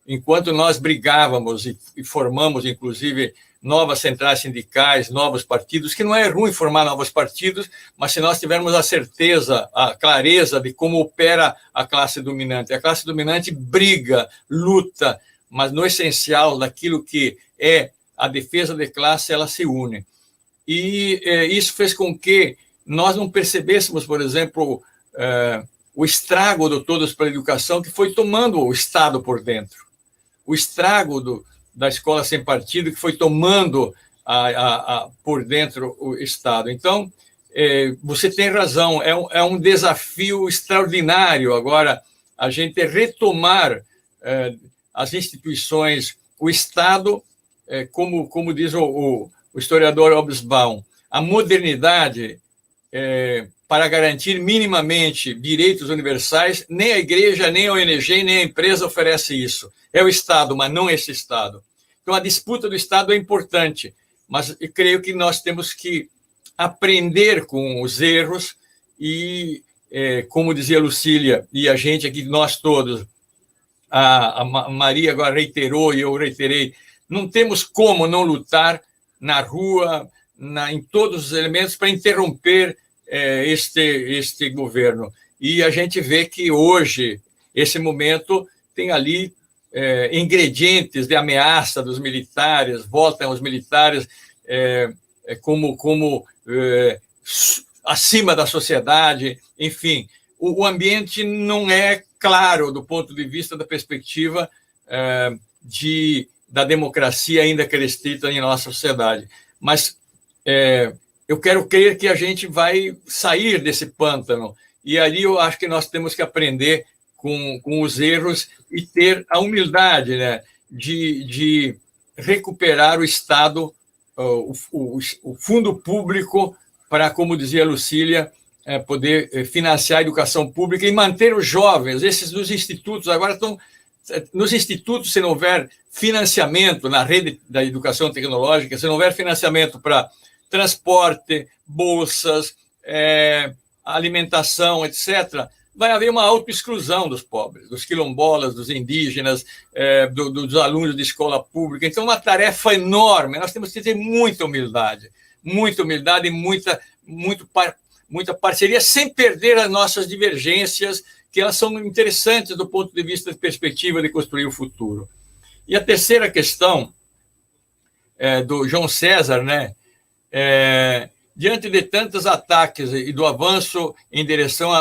Enquanto nós brigávamos e formamos, inclusive, novas centrais sindicais, novos partidos, que não é ruim formar novos partidos, mas se nós tivermos a certeza, a clareza de como opera a classe dominante. A classe dominante briga, luta, mas no essencial daquilo que é a defesa de classe, ela se une. E isso fez com que nós não percebêssemos, por exemplo, o estrago do Todos pela Educação, que foi tomando o Estado por dentro. O estrago da escola sem partido, que foi tomando por dentro o Estado. Então, você tem razão, é um desafio extraordinário agora a gente retomar as instituições, o Estado, como diz o historiador Hobsbawm, a modernidade para garantir minimamente direitos universais, nem a igreja, nem a ONG, nem a empresa oferece isso. É o Estado, mas não esse Estado. Então, a disputa do Estado é importante, mas eu creio que nós temos que aprender com os erros e, como dizia Lucília, e a gente aqui, nós todos, a Maria agora reiterou e eu reiterei, não temos como não lutar na rua, em todos os elementos, para interromper este governo. E a gente vê que hoje, esse momento, tem ali ingredientes de ameaça dos militares, voltam os militares como acima da sociedade, enfim, o ambiente não é claro do ponto de vista da perspectiva da democracia ainda restrita em nossa sociedade. Mas eu quero crer que a gente vai sair desse pântano, e ali eu acho que nós temos que aprender com os erros e ter a humildade, né, de recuperar o Estado, o fundo público, para, como dizia a Lucília, poder financiar a educação pública e manter os jovens. Esses dos institutos agora estão... Nos institutos, se não houver financiamento na rede da educação tecnológica, se não houver financiamento para transporte, bolsas, alimentação, etc., vai haver uma autoexclusão dos pobres, dos quilombolas, dos indígenas, dos alunos de escola pública. Então, é uma tarefa enorme. Nós temos que ter muita humildade e muita parceria, sem perder as nossas divergências, que elas são interessantes do ponto de vista de perspectiva de construir o futuro. E a terceira questão do João César, né? Diante de tantos ataques e do avanço em direção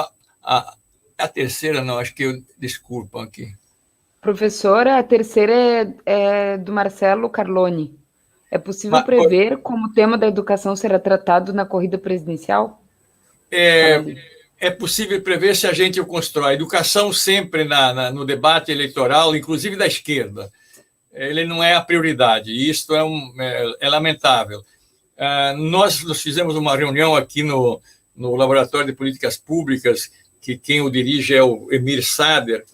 a terceira, não, acho que desculpam aqui. Professora, a terceira é do Marcelo Carloni. É possível prever como o tema da educação será tratado na corrida presidencial? É possível prever se a gente o constrói. A educação sempre no debate eleitoral, inclusive da esquerda, ele não é a prioridade, e isso é lamentável. Nós fizemos uma reunião aqui no Laboratório de Políticas Públicas, que quem o dirige é o Emir Sader,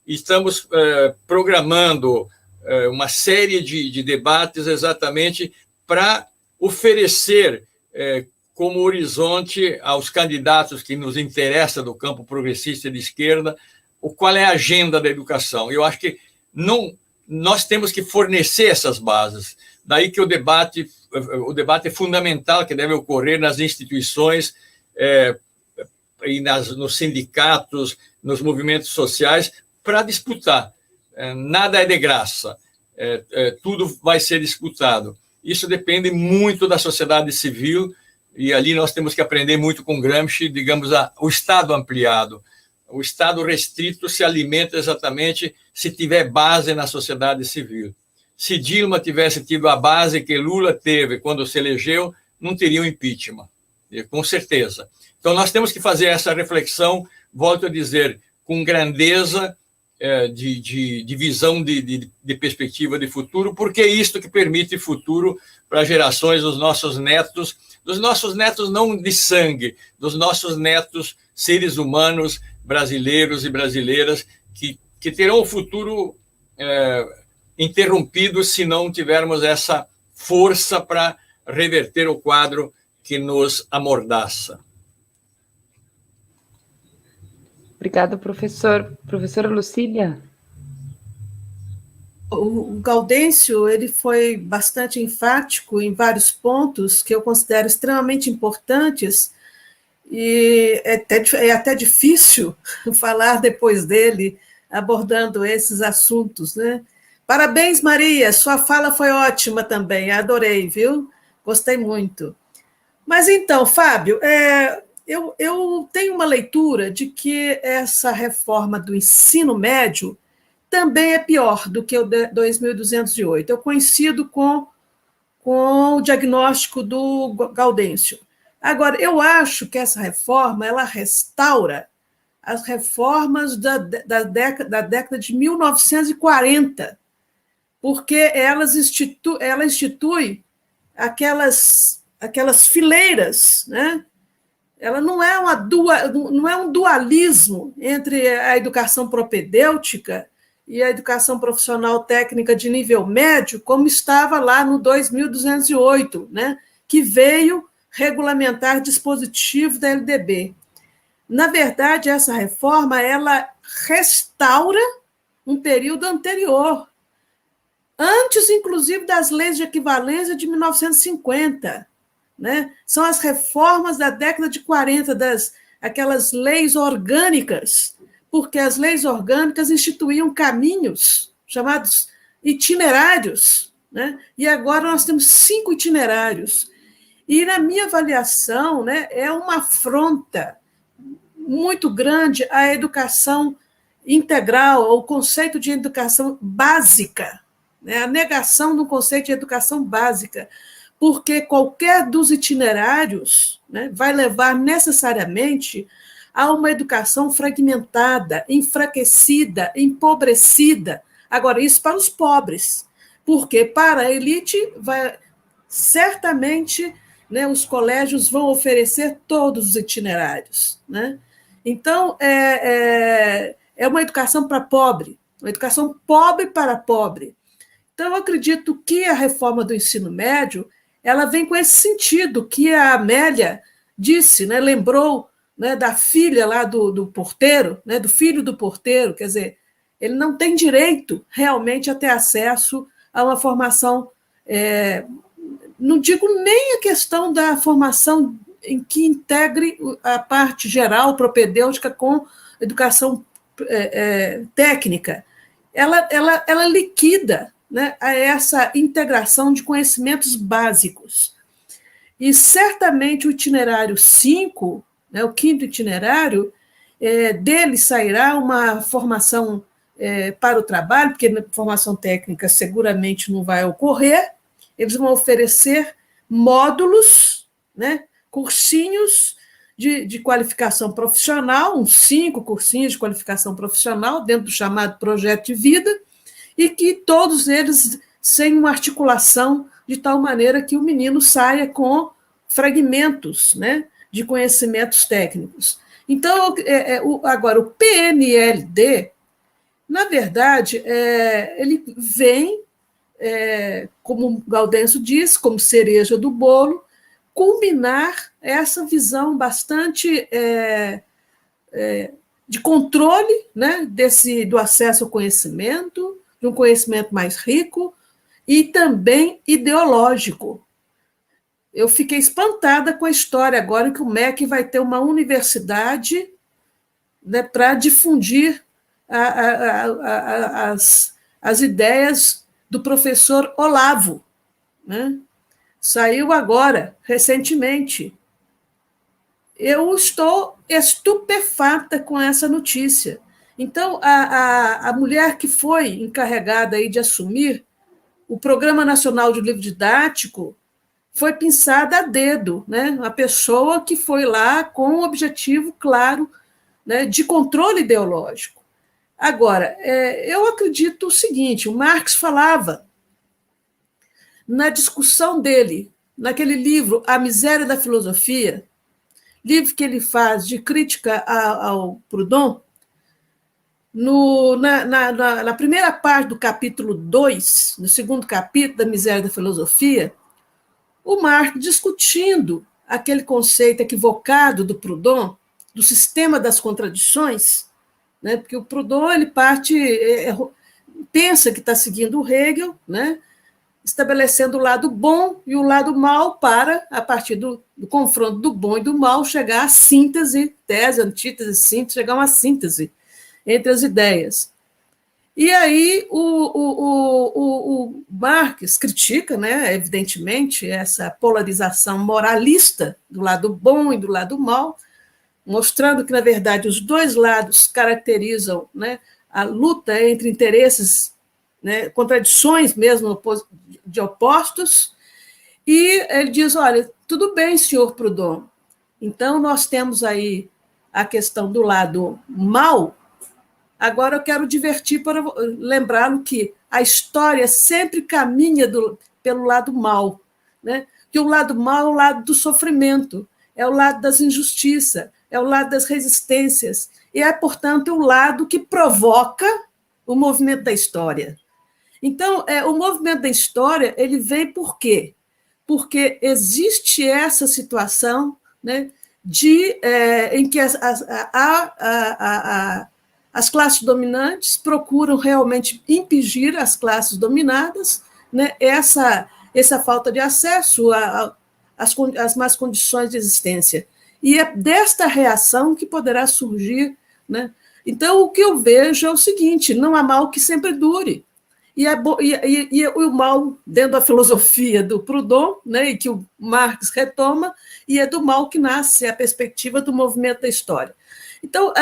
e estamos programando uma série de debates exatamente para oferecer como horizonte aos candidatos que nos interessa do campo progressista de esquerda, qual é a agenda da educação. Eu acho que nós temos que fornecer essas bases. Daí que o debate é fundamental, que deve ocorrer nas instituições e nos sindicatos, nos movimentos sociais, para disputar. Nada é de graça, tudo vai ser disputado. Isso depende muito da sociedade civil, e ali nós temos que aprender muito com Gramsci, digamos, o Estado ampliado. O Estado restrito se alimenta exatamente se tiver base na sociedade civil. Se Dilma tivesse tido a base que Lula teve quando se elegeu, não teria um impeachment, com certeza. Então, nós temos que fazer essa reflexão, volto a dizer, com grandeza, de visão de perspectiva de futuro, porque é isto que permite futuro para gerações dos nossos netos não de sangue, dos nossos netos, seres humanos brasileiros e brasileiras, que terão o futuro interrompido se não tivermos essa força para reverter o quadro que nos amordaça. Obrigada, professor. Professora Lucília? O Gaudêncio ele foi bastante enfático em vários pontos que eu considero extremamente importantes, e é até difícil falar depois dele abordando esses assuntos, né? Parabéns, Maria, sua fala foi ótima também, adorei, viu? Gostei muito. Mas então, Fábio, eu tenho uma leitura de que essa reforma do ensino médio também é pior do que o 2208. Eu coincido com o diagnóstico do Gaudêncio. Agora, eu acho que essa reforma ela restaura as reformas da década de 1940, porque ela institui aquelas fileiras, né? Ela não é um dualismo entre a educação propedêutica e a educação profissional técnica de nível médio, como estava lá no 2208, né? Que veio regulamentar dispositivo da LDB. Na verdade, essa reforma ela restaura um período anterior, antes, inclusive, das leis de equivalência de 1950. Né? São as reformas da década de 40, aquelas leis orgânicas, porque as leis orgânicas instituíam caminhos chamados itinerários, né? E agora nós temos 5 itinerários. E, na minha avaliação, né, é uma afronta muito grande a educação integral, o conceito de educação básica, né? A negação do conceito de educação básica, porque qualquer dos itinerários, né, vai levar necessariamente a uma educação fragmentada, enfraquecida, empobrecida. Agora, isso para os pobres, porque para a elite, certamente, né, os colégios vão oferecer todos os itinerários. Né? Então, é uma educação para pobre, uma educação pobre para pobre. Então, eu acredito que a reforma do ensino médio ela vem com esse sentido que a Amélia disse, né, lembrou, né, da filha lá do porteiro, né, do filho do porteiro, quer dizer, ele não tem direito realmente a ter acesso a uma formação, não digo nem a questão da formação em que integre a parte geral, propedêutica, com educação técnica. Ela liquida, né, a essa integração de conhecimentos básicos. E certamente o itinerário 5, né, o quinto itinerário, dele sairá uma formação para o trabalho, porque na formação técnica seguramente não vai ocorrer, eles vão oferecer módulos, né, cursinhos de qualificação profissional, uns 5 cursinhos de qualificação profissional, dentro do chamado projeto de vida, e que todos eles sem uma articulação de tal maneira que o menino saia com fragmentos, né, de conhecimentos técnicos. Então, agora, o PNLD, na verdade, ele vem, como o Gaudêncio diz, como cereja do bolo, culminar essa visão bastante de controle, né, do acesso ao conhecimento, de um conhecimento mais rico e também ideológico. Eu fiquei espantada com a história agora que o MEC vai ter uma universidade, né, para difundir as ideias do professor Olavo, né? Saiu agora, recentemente. Eu estou estupefata com essa notícia. Então, a mulher que foi encarregada aí de assumir o Programa Nacional de Livro Didático foi pensada a dedo, né? Uma pessoa que foi lá com um objetivo claro, né, de controle ideológico. Agora, eu acredito o seguinte, o Marx falava, na discussão dele, naquele livro A Miséria da Filosofia, livro que ele faz de crítica ao Proudhon, na primeira parte do capítulo 2, no segundo capítulo da Miséria da Filosofia, o Marx discutindo aquele conceito equivocado do Proudhon, do sistema das contradições, né, porque o Proudhon ele pensa que está seguindo o Hegel, né, estabelecendo o lado bom e o lado mal para, a partir do confronto do bom e do mal, chegar à síntese, tese, antítese, síntese, chegar a uma síntese entre as ideias. E aí o Marx critica, né, evidentemente, essa polarização moralista do lado bom e do lado mal, mostrando que, na verdade, os dois lados caracterizam, né, a luta entre interesses, né, contradições mesmo de opostos, e ele diz, olha, tudo bem, senhor Proudhon, então nós temos aí a questão do lado mal. Agora eu quero divertir para lembrá-lo que a história sempre caminha pelo lado mal, né? Que o lado mal é o lado do sofrimento, é o lado das injustiças, é o lado das resistências, e é, portanto, o lado que provoca o movimento da história. Então, o movimento da história ele vem por quê? Porque existe essa situação, né, em que as classes dominantes procuram realmente impedir as classes dominadas, né, essa falta de acesso às más condições de existência. E é desta reação que poderá surgir, né? Então, o que eu vejo é o seguinte, não há mal que sempre dure. E o mal, dentro da filosofia do Proudhon, né, e que o Marx retoma, e é do mal que nasce a perspectiva do movimento da história. Então,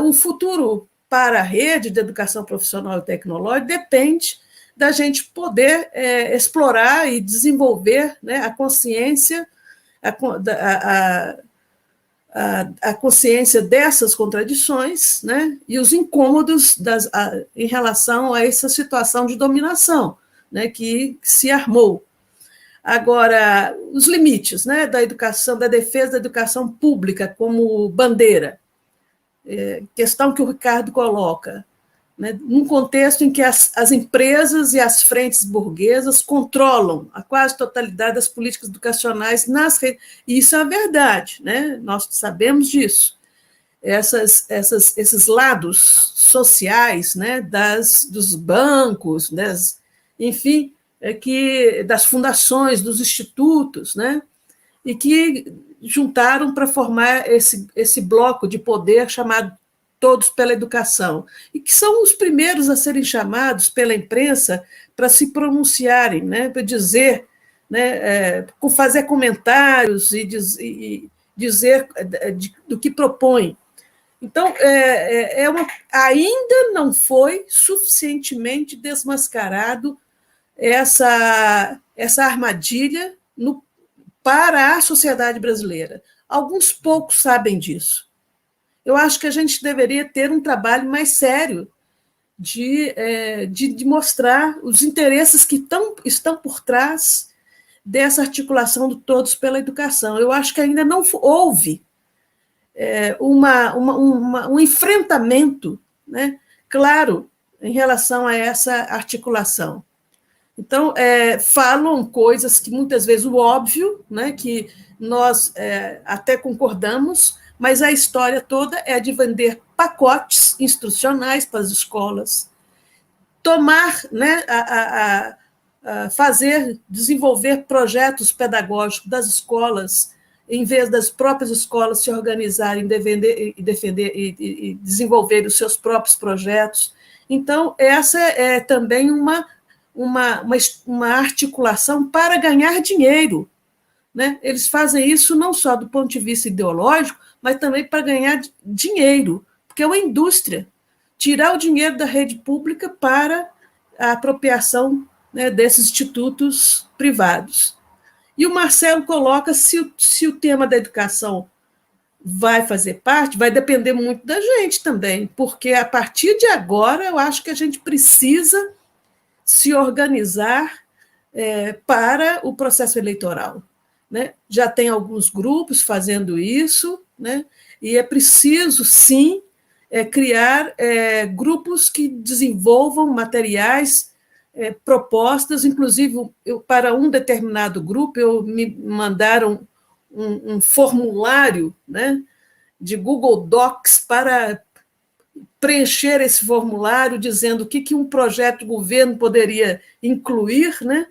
o futuro para a rede de educação profissional e tecnológica depende da gente poder explorar e desenvolver, né, a consciência, a consciência dessas contradições, né, e os incômodos em relação a essa situação de dominação, né, que se armou. Agora, os limites, né, da educação, da defesa da educação pública como bandeira, questão que o Ricardo coloca, né, num contexto em que as empresas e as frentes burguesas controlam a quase totalidade das políticas educacionais nas redes. E isso é a verdade, né? Nós sabemos disso. Esses lados sociais, né, dos bancos, enfim, das fundações, dos institutos, né, e que juntaram para formar esse bloco de poder chamado Todos pela Educação, e que são os primeiros a serem chamados pela imprensa para se pronunciarem, né, para dizer, né, fazer comentários e dizer do que propõem. Então, ainda não foi suficientemente desmascarado essa armadilha para a sociedade brasileira. Alguns poucos sabem disso. Eu acho que a gente deveria ter um trabalho mais sério de mostrar os interesses que estão por trás dessa articulação do Todos pela Educação. Eu acho que ainda não houve um enfrentamento, né, claro em relação a essa articulação. Então, falam coisas que muitas vezes o óbvio, né, que nós até concordamos, mas a história toda é de vender pacotes instrucionais para as escolas, né, desenvolver projetos pedagógicos das escolas, em vez das próprias escolas se organizarem e desenvolverem os seus próprios projetos. Então, essa é também uma articulação para ganhar dinheiro, né? Eles fazem isso não só do ponto de vista ideológico, mas também para ganhar dinheiro, porque é uma indústria. Tirar o dinheiro da rede pública para a apropriação, né, desses institutos privados. E o Marcelo coloca se o tema da educação vai fazer parte, vai depender muito da gente também, porque a partir de agora eu acho que a gente precisa se organizar para o processo eleitoral, né? Já tem alguns grupos fazendo isso, né? E é preciso, sim, criar grupos que desenvolvam materiais, propostas, inclusive para um determinado grupo, me mandaram um formulário, né, de Google Docs para preencher esse formulário dizendo o que um projeto de governo poderia incluir, né?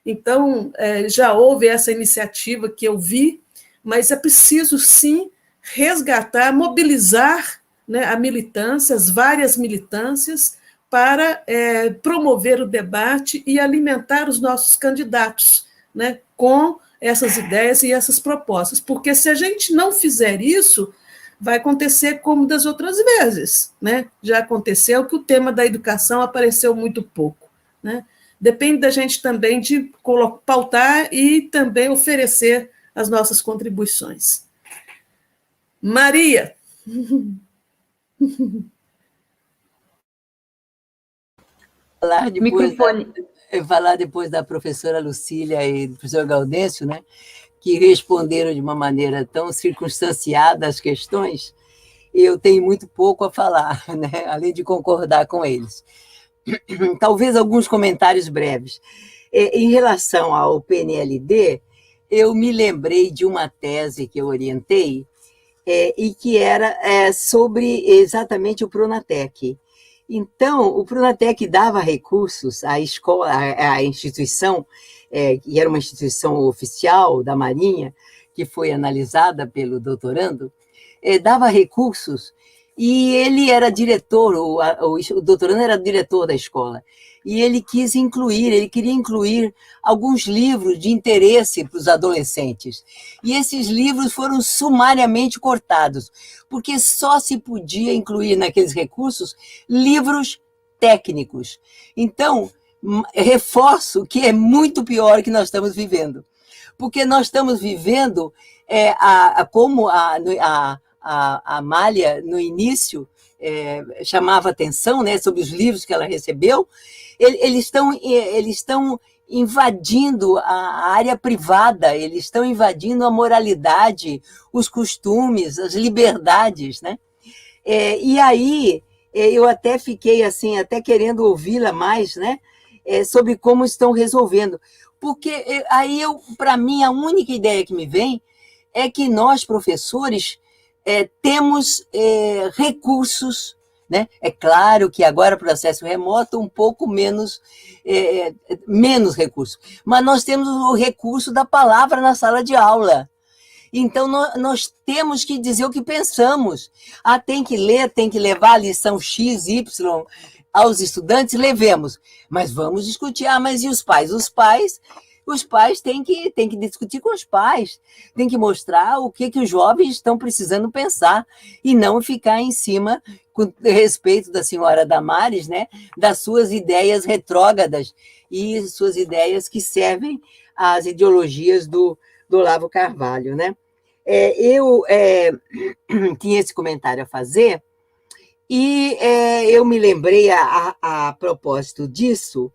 Então, já houve essa iniciativa que eu vi, mas é preciso, sim, resgatar, mobilizar, né, a militância, as várias militâncias, para promover o debate e alimentar os nossos candidatos, né, com essas ideias e essas propostas. Porque se a gente não fizer isso, vai acontecer como das outras vezes, né? Já aconteceu que o tema da educação apareceu muito pouco, né? Depende da gente também de pautar e também oferecer as nossas contribuições. Maria. Falar depois da professora Lucília e do professor Gaudêncio, né, que responderam de uma maneira tão circunstanciada as questões, eu tenho muito pouco a falar, né, além de concordar com eles. Talvez alguns comentários breves. Em relação ao PNLD, eu me lembrei de uma tese que eu orientei e que era sobre exatamente o Pronatec. Então, o Pronatec dava recursos à escola, à instituição, que era uma instituição oficial da Marinha, que foi analisada pelo doutorando, dava recursos E ele era diretor, o doutorando era diretor da escola, e ele queria incluir alguns livros de interesse para os adolescentes. E esses livros foram sumariamente cortados, porque só se podia incluir naqueles recursos livros técnicos. Então, reforço que é muito pior o que nós estamos vivendo, porque nós estamos vivendo, como a Amália, no início, chamava atenção, né, sobre os livros que ela recebeu, eles estão invadindo a área privada, eles estão invadindo a moralidade, os costumes, as liberdades, né? E aí eu até fiquei assim, até querendo ouvi-la mais, né, sobre como estão resolvendo. Porque aí, para mim, a única ideia que me vem é que nós, professores, temos recursos, né? É claro que agora, para o acesso remoto, um pouco menos recursos, mas nós temos o recurso da palavra na sala de aula. Então, nós temos que dizer o que pensamos. Tem que ler, tem que levar a lição X, Y aos estudantes, levemos. Mas vamos discutir. Mas e os pais? Os pais têm que discutir com os pais, têm que mostrar o que os jovens estão precisando pensar e não ficar em cima, com respeito da senhora Damares, né, das suas ideias retrógradas e suas ideias que servem às ideologias do Olavo Carvalho, né? Eu tinha esse comentário a fazer e eu me lembrei, a propósito disso,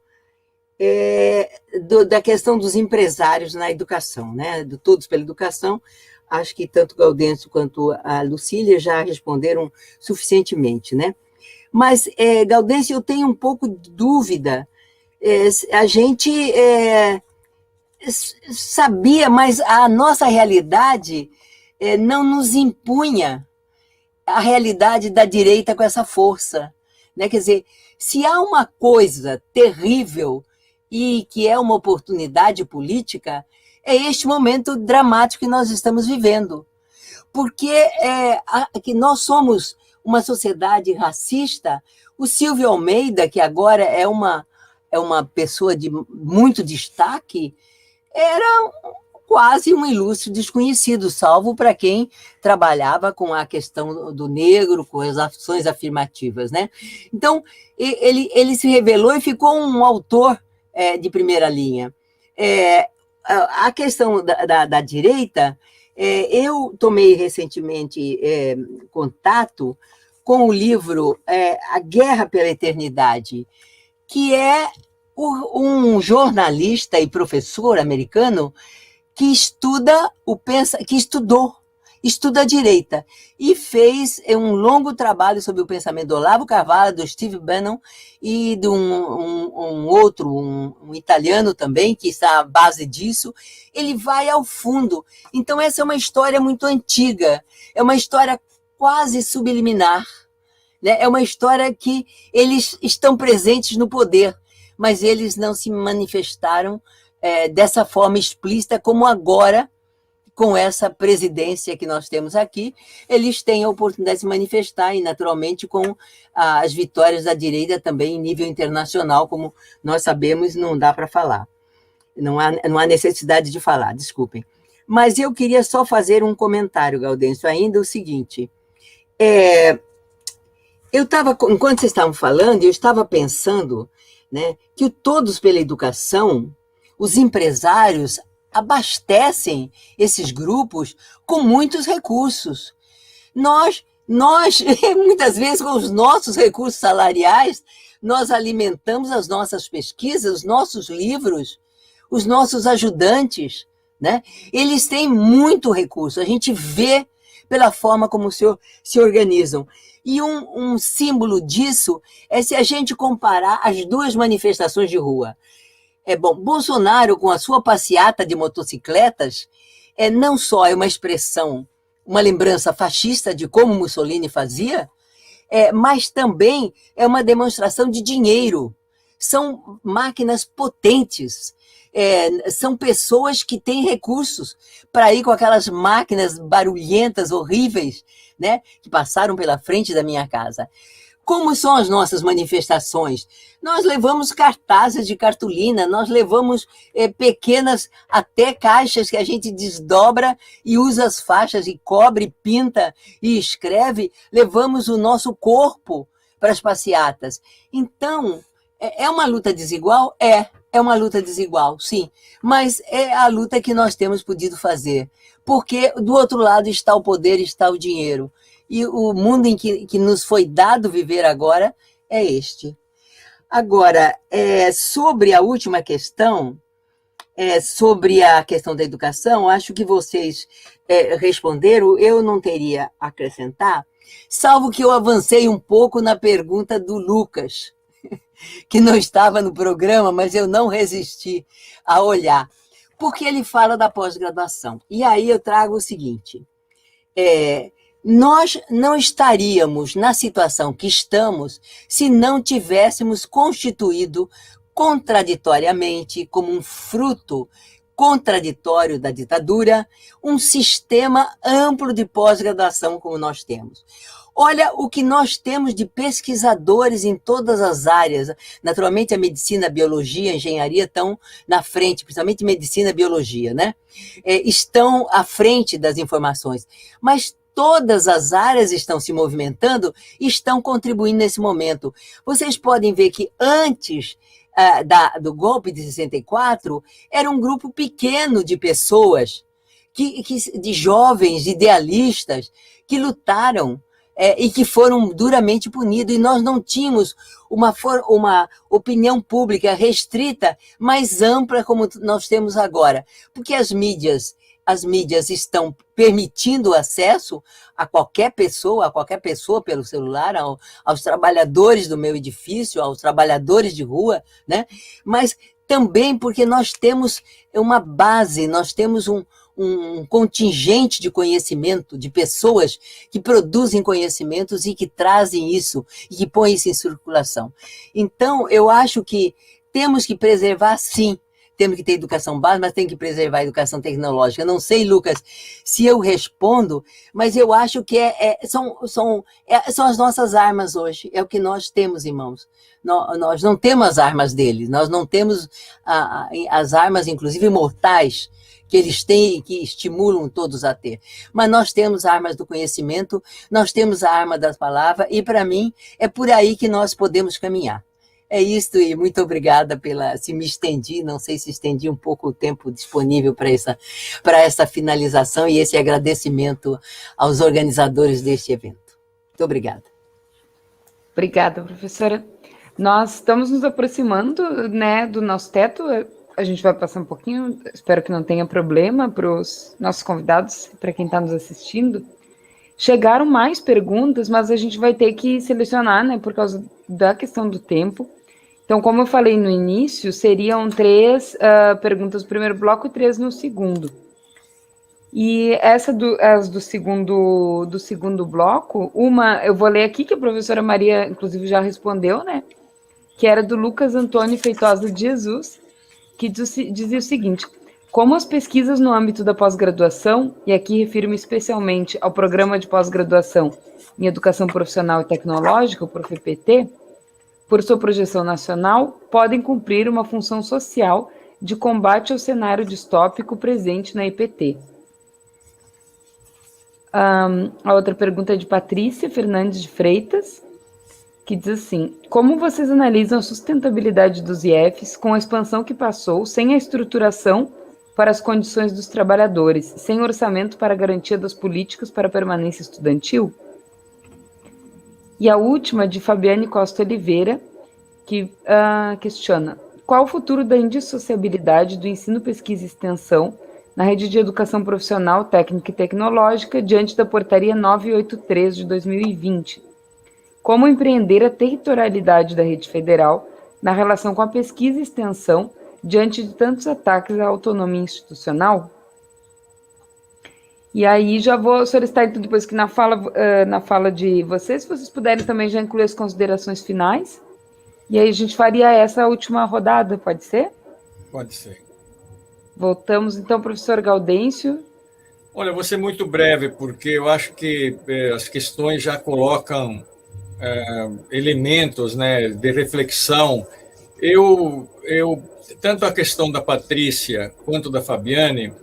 da questão dos empresários na educação, né? Do Todos pela Educação. Acho que tanto Gaudêncio quanto a Lucília já responderam suficientemente, né? Mas, Gaudêncio, eu tenho um pouco de dúvida. A gente sabia, mas a nossa realidade não nos impunha a realidade da direita com essa força, né? Quer dizer, se há uma coisa terrível e que é uma oportunidade política, é este momento dramático que nós estamos vivendo. Porque que nós somos uma sociedade racista. O Silvio Almeida, que agora é uma pessoa de muito destaque, era quase um ilustre desconhecido, salvo para quem trabalhava com a questão do negro, com as ações afirmativas, né? Então, ele se revelou e ficou um autor de primeira linha. A questão da direita, eu tomei recentemente contato com o livro A Guerra pela Eternidade, que é um jornalista e professor americano que estuda a direita e fez um longo trabalho sobre o pensamento do Olavo Carvalho, do Steve Bannon e de um italiano também, que está à base disso. Ele vai ao fundo. Então, essa é uma história muito antiga, é uma história quase subliminar, né? É uma história que eles estão presentes no poder, mas eles não se manifestaram dessa forma explícita como agora, com essa presidência que nós temos aqui, eles têm a oportunidade de se manifestar, e naturalmente com as vitórias da direita também em nível internacional, como nós sabemos, não dá para falar. Não há necessidade de falar, desculpem. Mas eu queria só fazer um comentário, Gaudêncio, ainda o seguinte. Enquanto vocês estavam falando, eu estava pensando, né, que o Todos pela Educação, os empresários abastecem esses grupos com muitos recursos. Nós muitas vezes, com os nossos recursos salariais, nós alimentamos as nossas pesquisas, os nossos livros, os nossos ajudantes, né? Eles têm muito recurso, a gente vê pela forma como se organizam. E um símbolo disso é se a gente comparar as duas manifestações de rua. Bolsonaro, com a sua passeata de motocicletas, não só é uma expressão, uma lembrança fascista de como Mussolini fazia, mas também é uma demonstração de dinheiro. são máquinas potentes, são pessoas que têm recursos para ir com aquelas máquinas barulhentas, horríveis, né, que passaram pela frente da minha casa. Como são as nossas manifestações? Nós levamos cartazes de cartolina, nós levamos pequenas até caixas que a gente desdobra e usa as faixas e cobre, pinta e escreve. Levamos o nosso corpo para as passeatas. Então, é uma luta desigual? É uma luta desigual, sim. Mas é a luta que nós temos podido fazer. Porque do outro lado está o poder, está o dinheiro. E o mundo em que nos foi dado viver agora é este. Agora, sobre a última questão, sobre a questão da educação, acho que vocês responderam, eu não teria a acrescentar, salvo que eu avancei um pouco na pergunta do Lucas, que não estava no programa, mas eu não resisti a olhar, porque ele fala da pós-graduação. E aí eu trago o seguinte, nós não estaríamos na situação que estamos se não tivéssemos constituído contraditoriamente, como um fruto contraditório da ditadura, um sistema amplo de pós-graduação como nós temos. Olha o que nós temos de pesquisadores em todas as áreas. Naturalmente, a medicina, a biologia, a engenharia estão na frente, principalmente medicina e biologia, né? Estão à frente das informações. Mas todas as áreas estão se movimentando e estão contribuindo nesse momento. Vocês podem ver que antes do golpe de 64, era um grupo pequeno de pessoas, de jovens idealistas, que lutaram e que foram duramente punidos, e nós não tínhamos uma opinião pública restrita, mais ampla como nós temos agora, porque as mídias estão permitindo o acesso a qualquer pessoa pelo celular, aos trabalhadores do meu edifício, aos trabalhadores de rua, né? Mas também porque nós temos uma base, nós temos um contingente de conhecimento, de pessoas que produzem conhecimentos e que trazem isso, e que põem isso em circulação. Então, eu acho que temos que preservar, sim, temos que ter educação básica, mas tem que preservar a educação tecnológica. Eu não sei, Lucas, se eu respondo, mas eu acho que são as nossas armas hoje, é o que nós temos em mãos. Nós não temos as armas deles, nós não temos as armas, inclusive mortais, que eles têm e que estimulam todos a ter. Mas nós temos armas do conhecimento, nós temos a arma da palavra, e para mim é por aí que nós podemos caminhar. É isso, e muito obrigada se me estendi, não sei se estendi um pouco o tempo disponível para essa finalização e esse agradecimento aos organizadores deste evento. Muito obrigada. Obrigada, professora. Nós estamos nos aproximando, né, do nosso teto. A gente vai passar um pouquinho, espero que não tenha problema para os nossos convidados, para quem está nos assistindo. Chegaram mais perguntas, mas a gente vai ter que selecionar, né, por causa da questão do tempo. Então, como eu falei no início, seriam 3 perguntas no primeiro bloco e 3 no segundo. E as do segundo bloco, uma eu vou ler aqui, que a professora Maria, inclusive, já respondeu, né? Que era do Lucas Antônio Feitosa de Jesus, que dizia o seguinte: como as pesquisas no âmbito da pós-graduação, e aqui refiro-me especialmente ao Programa de Pós-Graduação em Educação Profissional e Tecnológica, o PROFEPT, por sua projeção nacional, podem cumprir uma função social de combate ao cenário distópico presente na EPT. A outra pergunta é de Patrícia Fernandes de Freitas, que diz assim: como vocês analisam a sustentabilidade dos IFs com a expansão que passou, sem a estruturação para as condições dos trabalhadores, sem orçamento para a garantia das políticas para a permanência estudantil? E a última, de Fabiane Costa Oliveira, que questiona: qual o futuro da indissociabilidade do ensino, pesquisa e extensão na rede de educação profissional, técnica e tecnológica diante da Portaria 983 de 2020? Como empreender a territorialidade da rede federal na relação com a pesquisa e extensão diante de tantos ataques à autonomia institucional? E aí já vou solicitar, então, depois que na fala de vocês, se vocês puderem também já incluir as considerações finais. E aí a gente faria essa última rodada, pode ser? Pode ser. Voltamos então, professor Gaudêncio. Olha, vou ser muito breve, porque eu acho que as questões já colocam elementos, né, de reflexão. Tanto a questão da Patrícia quanto da Fabiane,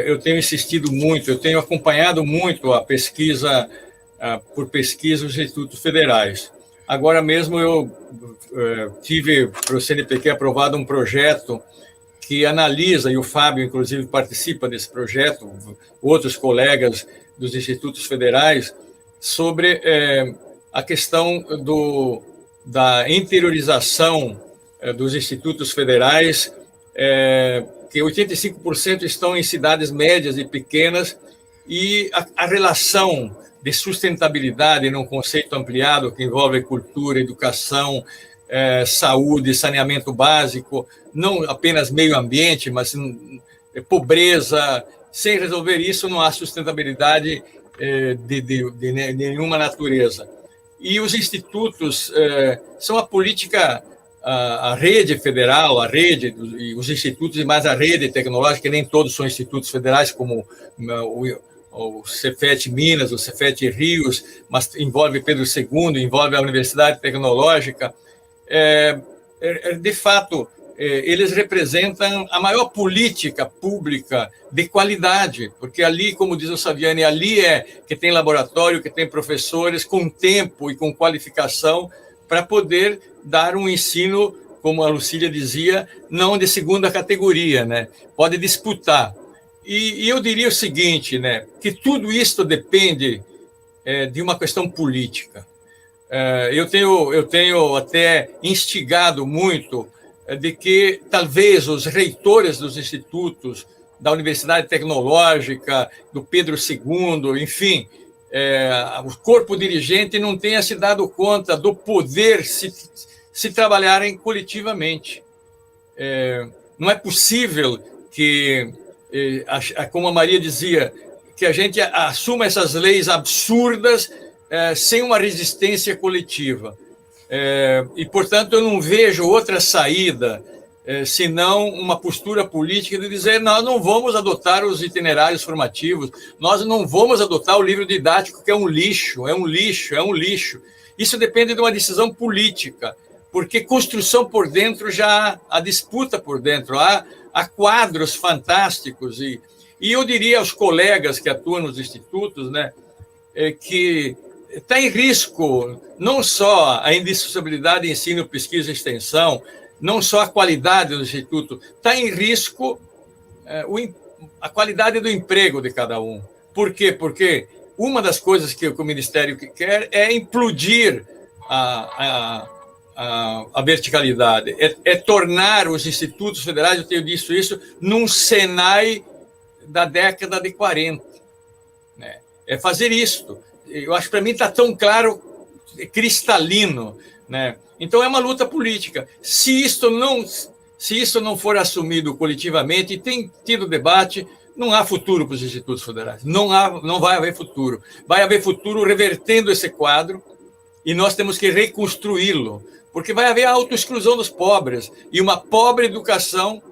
eu tenho insistido muito, eu tenho acompanhado muito a pesquisa, por pesquisa dos institutos federais. Agora mesmo eu tive para o CNPq aprovado um projeto que analisa, e o Fábio, inclusive, participa desse projeto, outros colegas dos institutos federais, sobre a questão da interiorização dos institutos federais, que 85% estão em cidades médias e pequenas, e a relação de sustentabilidade num conceito ampliado que envolve cultura, educação, saúde, saneamento básico, não apenas meio ambiente, mas pobreza. Sem resolver isso, não há sustentabilidade de nenhuma natureza. E os institutos são a política, a rede federal, a rede, e os institutos e mais a rede tecnológica, que nem todos são institutos federais, como o Cefet Minas, o Cefet Rios, mas envolve Pedro II, envolve a Universidade Tecnológica. De fato, eles representam a maior política pública de qualidade, porque ali, como diz o Saviani, ali que tem laboratório, que tem professores com tempo e com qualificação para poder dar um ensino, como a Lucília dizia, não de segunda categoria, né? Pode disputar. E eu diria o seguinte, né, que tudo isso depende de uma questão política. Eu tenho até instigado muito de que talvez os reitores dos institutos, da Universidade Tecnológica, do Pedro II, enfim, o corpo dirigente não tenha se dado conta do poder se trabalharem coletivamente. Não é possível que, como a Maria dizia, que a gente assuma essas leis absurdas sem uma resistência coletiva. E, portanto, eu não vejo outra saída senão uma postura política de dizer nós não vamos adotar os itinerários formativos, nós não vamos adotar o livro didático, que é um lixo, é um lixo, é um lixo. Isso depende de uma decisão política, porque construção por dentro já há disputa por dentro, há quadros fantásticos. E eu diria aos colegas que atuam nos institutos, né, que está em risco não só a indisponibilidade de ensino, pesquisa e extensão, não só a qualidade do instituto, está em risco a qualidade do emprego de cada um. Por quê? Porque uma das coisas que o Ministério quer é implodir a verticalidade, tornar os institutos federais, eu tenho dito isso, num Senai da década de 40. Né? É fazer isso. Eu acho que para mim está tão claro, cristalino, né? Então é uma luta política. Se isso não for assumido coletivamente, e tem tido debate, não há futuro para os institutos federais. Não vai haver futuro. Vai haver futuro revertendo esse quadro, e nós temos que reconstruí-lo, porque vai haver a autoexclusão dos pobres e uma pobre educação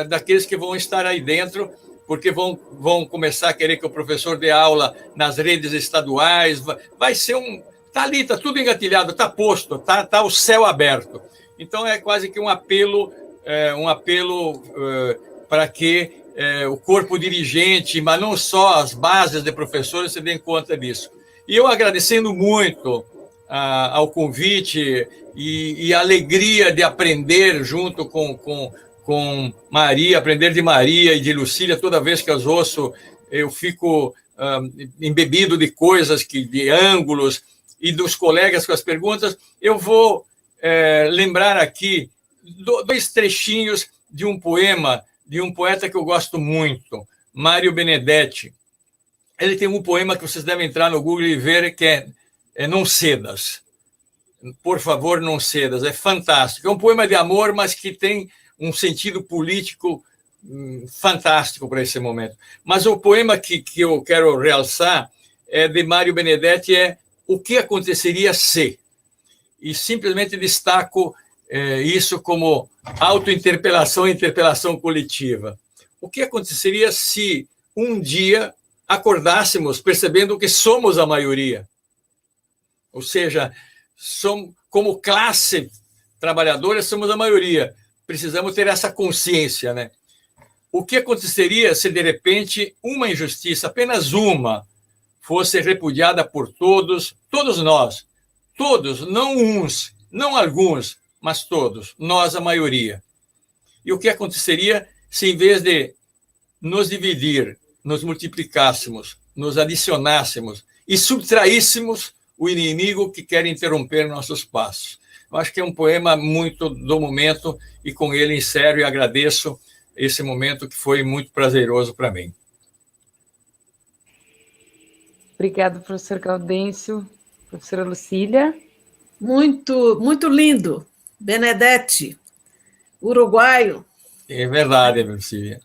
daqueles que vão estar aí dentro, porque vão começar a querer que o professor dê aula nas redes estaduais. Vai ser está ali, está tudo engatilhado, está posto, está o céu aberto. Então é quase que um apelo para que o corpo dirigente, mas não só as bases de professores, se deem conta disso. E eu agradecendo muito ao convite e a alegria de aprender junto com Maria, aprender de Maria e de Lucília. Toda vez que as ouço, eu fico embebido de coisas, de ângulos, e dos colegas com as perguntas. Eu vou lembrar aqui 2 trechinhos de um poema de um poeta que eu gosto muito, Mário Benedetti. Ele tem um poema que vocês devem entrar no Google e ver, que é Não Cedas. Por favor, não cedas. É fantástico. É um poema de amor, mas que tem um sentido político fantástico para esse momento. Mas o poema que eu quero realçar é de Mário Benedetti, o que aconteceria se? e simplesmente destaco isso como autointerpelação e interpelação coletiva. O que aconteceria se um dia acordássemos percebendo que somos a maioria? Ou seja, como classe trabalhadora, somos a maioria. Precisamos ter essa consciência, né? O que aconteceria se, de repente, uma injustiça, apenas uma, fosse repudiada por todos, todos nós, todos, não uns, não alguns, mas todos, nós, a maioria? E o que aconteceria se, em vez de nos dividir, nos multiplicássemos, nos adicionássemos e subtraíssemos o inimigo que quer interromper nossos passos? Eu acho que é um poema muito do momento, e com ele encerro e agradeço esse momento que foi muito prazeroso para mim. Obrigado, professor Gaudêncio. Professora Lucília. Muito, muito lindo. Benedetti, uruguaio. É verdade, Lucília.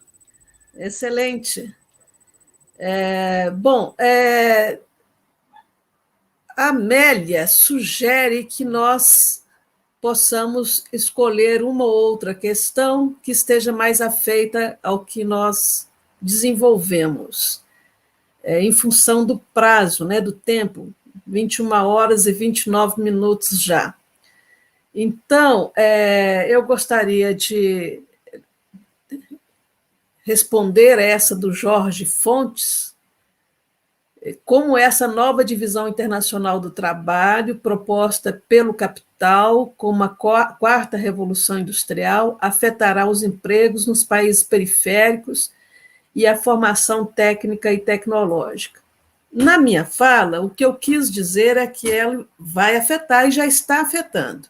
Excelente. A Amélia sugere que nós possamos escolher uma ou outra questão que esteja mais afeita ao que nós desenvolvemos, em função do prazo, né, do tempo, 21 horas e 29 minutos já. Então, eu gostaria de responder essa do Jorge Fontes, como essa nova divisão internacional do trabalho, proposta pelo capital como a quarta revolução industrial, afetará os empregos nos países periféricos e a formação técnica e tecnológica. Na minha fala, o que eu quis dizer é que ela vai afetar e já está afetando.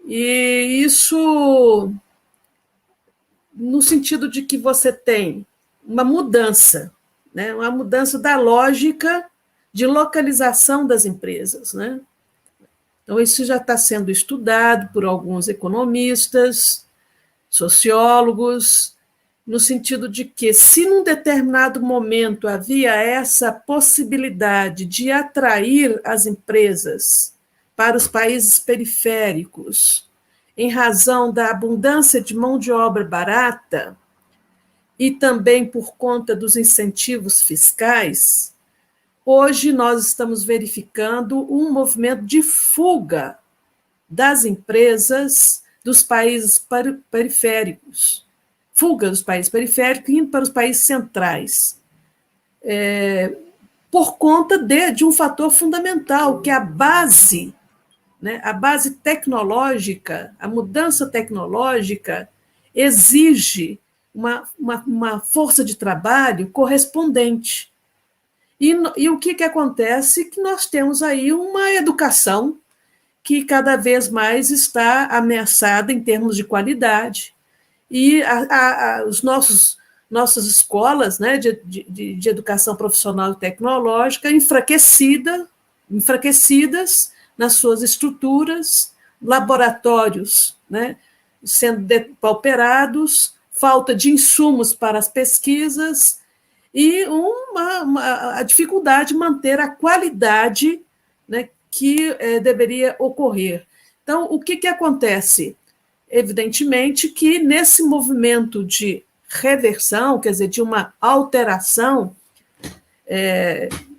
E isso no sentido de que você tem uma mudança, né? Uma mudança da lógica de localização das empresas, né? Então, isso já está sendo estudado por alguns economistas, sociólogos, no sentido de que, se num determinado momento havia essa possibilidade de atrair as empresas para os países periféricos, em razão da abundância de mão de obra barata, e também por conta dos incentivos fiscais, hoje nós estamos verificando um movimento de fuga das empresas dos países periféricos, fuga dos países periféricos indo para os países centrais, por conta de um fator fundamental, que é a base, né? A base tecnológica, a mudança tecnológica exige uma força de trabalho correspondente. E o que acontece? Que nós temos aí uma educação que cada vez mais está ameaçada em termos de qualidade. E nossas escolas, né, de educação profissional e tecnológica enfraquecidas nas suas estruturas, laboratórios, né, sendo depauperados, falta de insumos para as pesquisas e a dificuldade de manter a qualidade, né, que deveria ocorrer. Então, o que acontece? Evidentemente que nesse movimento de reversão, quer dizer, de uma alteração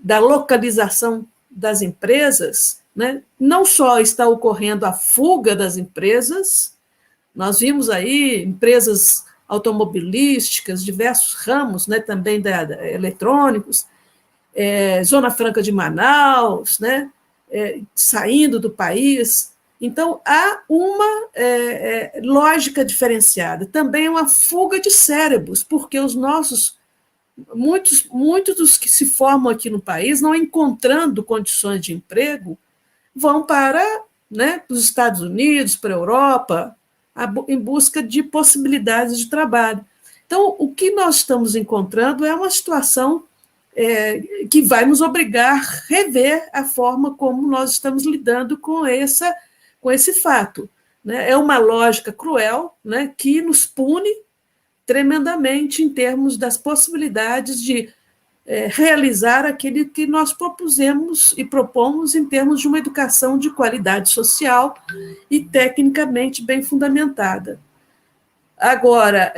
da localização das empresas, né, não só está ocorrendo a fuga das empresas, nós vimos aí empresas automobilísticas, diversos ramos, né, também eletrônicos, Zona Franca de Manaus, né, saindo do país. Então, há uma lógica diferenciada. Também uma fuga de cérebros, porque muitos dos que se formam aqui no país, não encontrando condições de emprego, vão para, né, os Estados Unidos, para a Europa, em busca de possibilidades de trabalho. Então, o que nós estamos encontrando é uma situação que vai nos obrigar a rever a forma como nós estamos lidando com esse fato, né? É uma lógica cruel, né, que nos pune tremendamente em termos das possibilidades de realizar aquele que nós propusemos e propomos em termos de uma educação de qualidade social e tecnicamente bem fundamentada. Agora,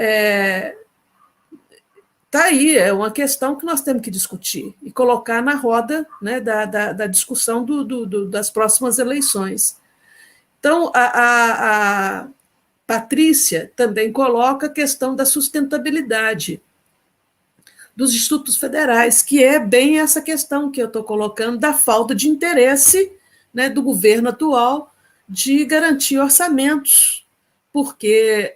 está aí, é uma questão que nós temos que discutir e colocar na roda, né, da discussão das próximas eleições. Então, a Patrícia também coloca a questão da sustentabilidade dos institutos federais, que é bem essa questão que eu estou colocando da falta de interesse, né, do governo atual de garantir orçamentos, porque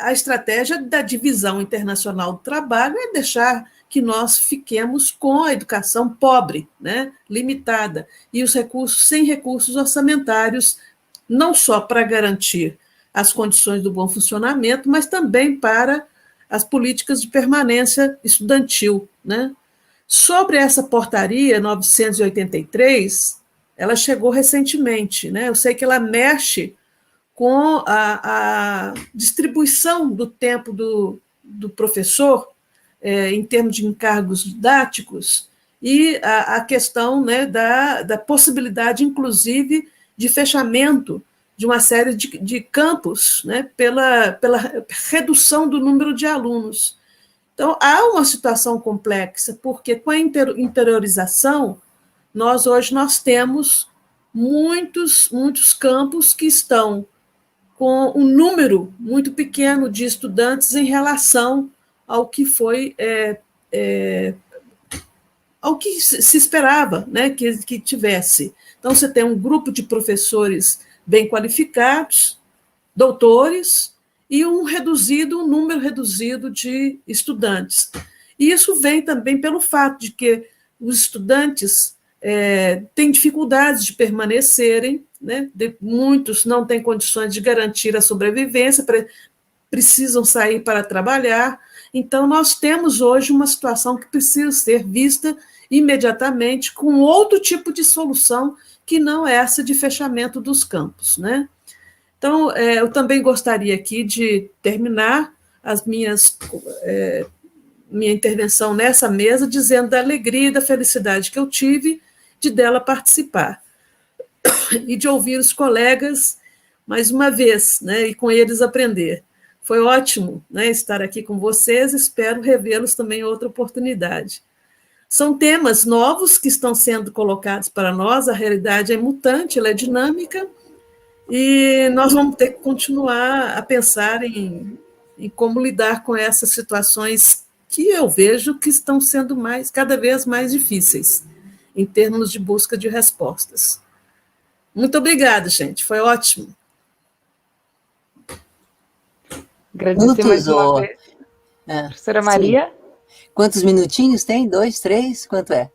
a estratégia da divisão internacional do trabalho é deixar que nós fiquemos com a educação pobre, né, limitada, e os recursos sem recursos orçamentários, não só para garantir as condições do bom funcionamento, mas também para as políticas de permanência estudantil, né? Sobre essa portaria 983, ela chegou recentemente, né? Eu sei que ela mexe com a distribuição do tempo do professor, em termos de encargos didáticos, e a questão, né, da possibilidade, inclusive, de fechamento de uma série de campos, né, pela redução do número de alunos. Então, há uma situação complexa, porque com a interiorização, hoje nós temos muitos campos que estão com um número muito pequeno de estudantes em relação ao que foi ao que se esperava, né, que tivesse. Então, você tem um grupo de professores bem qualificados, doutores, e um número reduzido de estudantes. E isso vem também pelo fato de que os estudantes têm dificuldades de permanecerem, né? Muitos não têm condições de garantir a sobrevivência, precisam sair para trabalhar. Então, nós temos hoje uma situação que precisa ser vista imediatamente com outro tipo de solução que não essa de fechamento dos campos, né? Então, eu também gostaria aqui de terminar minha intervenção nessa mesa dizendo da alegria e da felicidade que eu tive de dela participar e de ouvir os colegas mais uma vez, né, e com eles aprender. Foi ótimo, né, estar aqui com vocês, espero revê-los também em outra oportunidade. São temas novos que estão sendo colocados para nós, a realidade é mutante, ela é dinâmica, e nós vamos ter que continuar a pensar em como lidar com essas situações que eu vejo que estão sendo cada vez mais difíceis, em termos de busca de respostas. Muito obrigada, gente, foi ótimo. Agradecer mais uma vez. Professora Maria? Quantos minutinhos tem? 2, 3? Quanto é?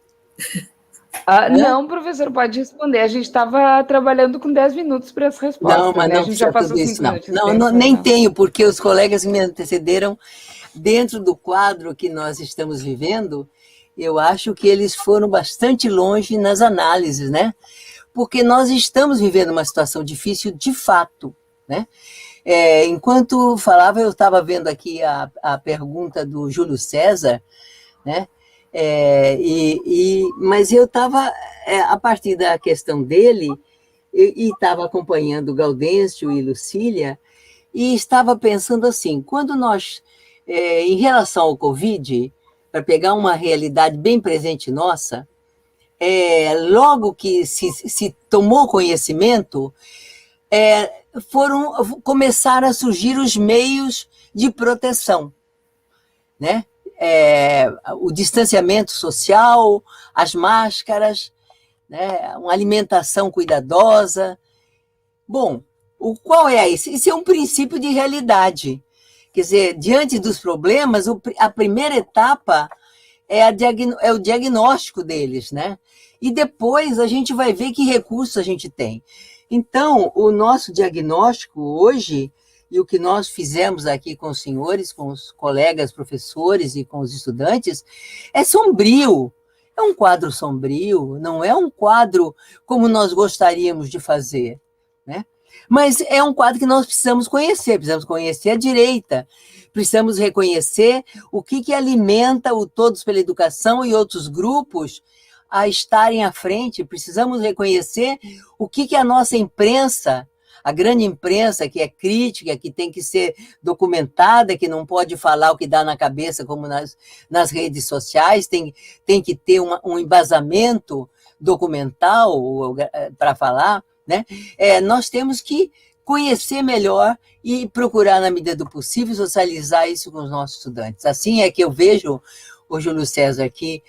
Não, professor, pode responder. A gente estava trabalhando com 10 minutos para as respostas. Não, mas né? não a gente já passou tudo 5 isso, minutos. Não, nem tenho, porque os colegas me antecederam dentro do quadro que nós estamos vivendo. Eu acho que eles foram bastante longe nas análises, né? Porque nós estamos vivendo uma situação difícil de fato, né? Enquanto falava, eu estava vendo aqui a pergunta do Júlio César, né? Mas eu estava, a partir da questão dele, e estava acompanhando Gaudêncio e Lucília, e estava pensando assim, quando nós, em relação ao Covid, para pegar uma realidade bem presente nossa, logo que se tomou conhecimento, começaram a surgir os meios de proteção, né? O distanciamento social, as máscaras, né? Uma alimentação cuidadosa. Bom, qual é isso? Isso é um princípio de realidade. Quer dizer, diante dos problemas, a primeira etapa é o diagnóstico deles, né? E depois a gente vai ver que recursos a gente tem. Então, o nosso diagnóstico hoje, e o que nós fizemos aqui com os senhores, com os colegas professores e com os estudantes, é sombrio. É um quadro sombrio, não é um quadro como nós gostaríamos de fazer, né? Mas é um quadro que nós precisamos conhecer a direita, precisamos reconhecer o que alimenta o Todos pela Educação e outros grupos a estarem à frente, precisamos reconhecer o que a nossa imprensa, a grande imprensa que é crítica, que tem que ser documentada, que não pode falar o que dá na cabeça, como nas redes sociais, tem que ter um embasamento documental para falar, né? Nós temos que conhecer melhor e procurar, na medida do possível, socializar isso com os nossos estudantes. Assim é que eu vejo, o Júlio César, que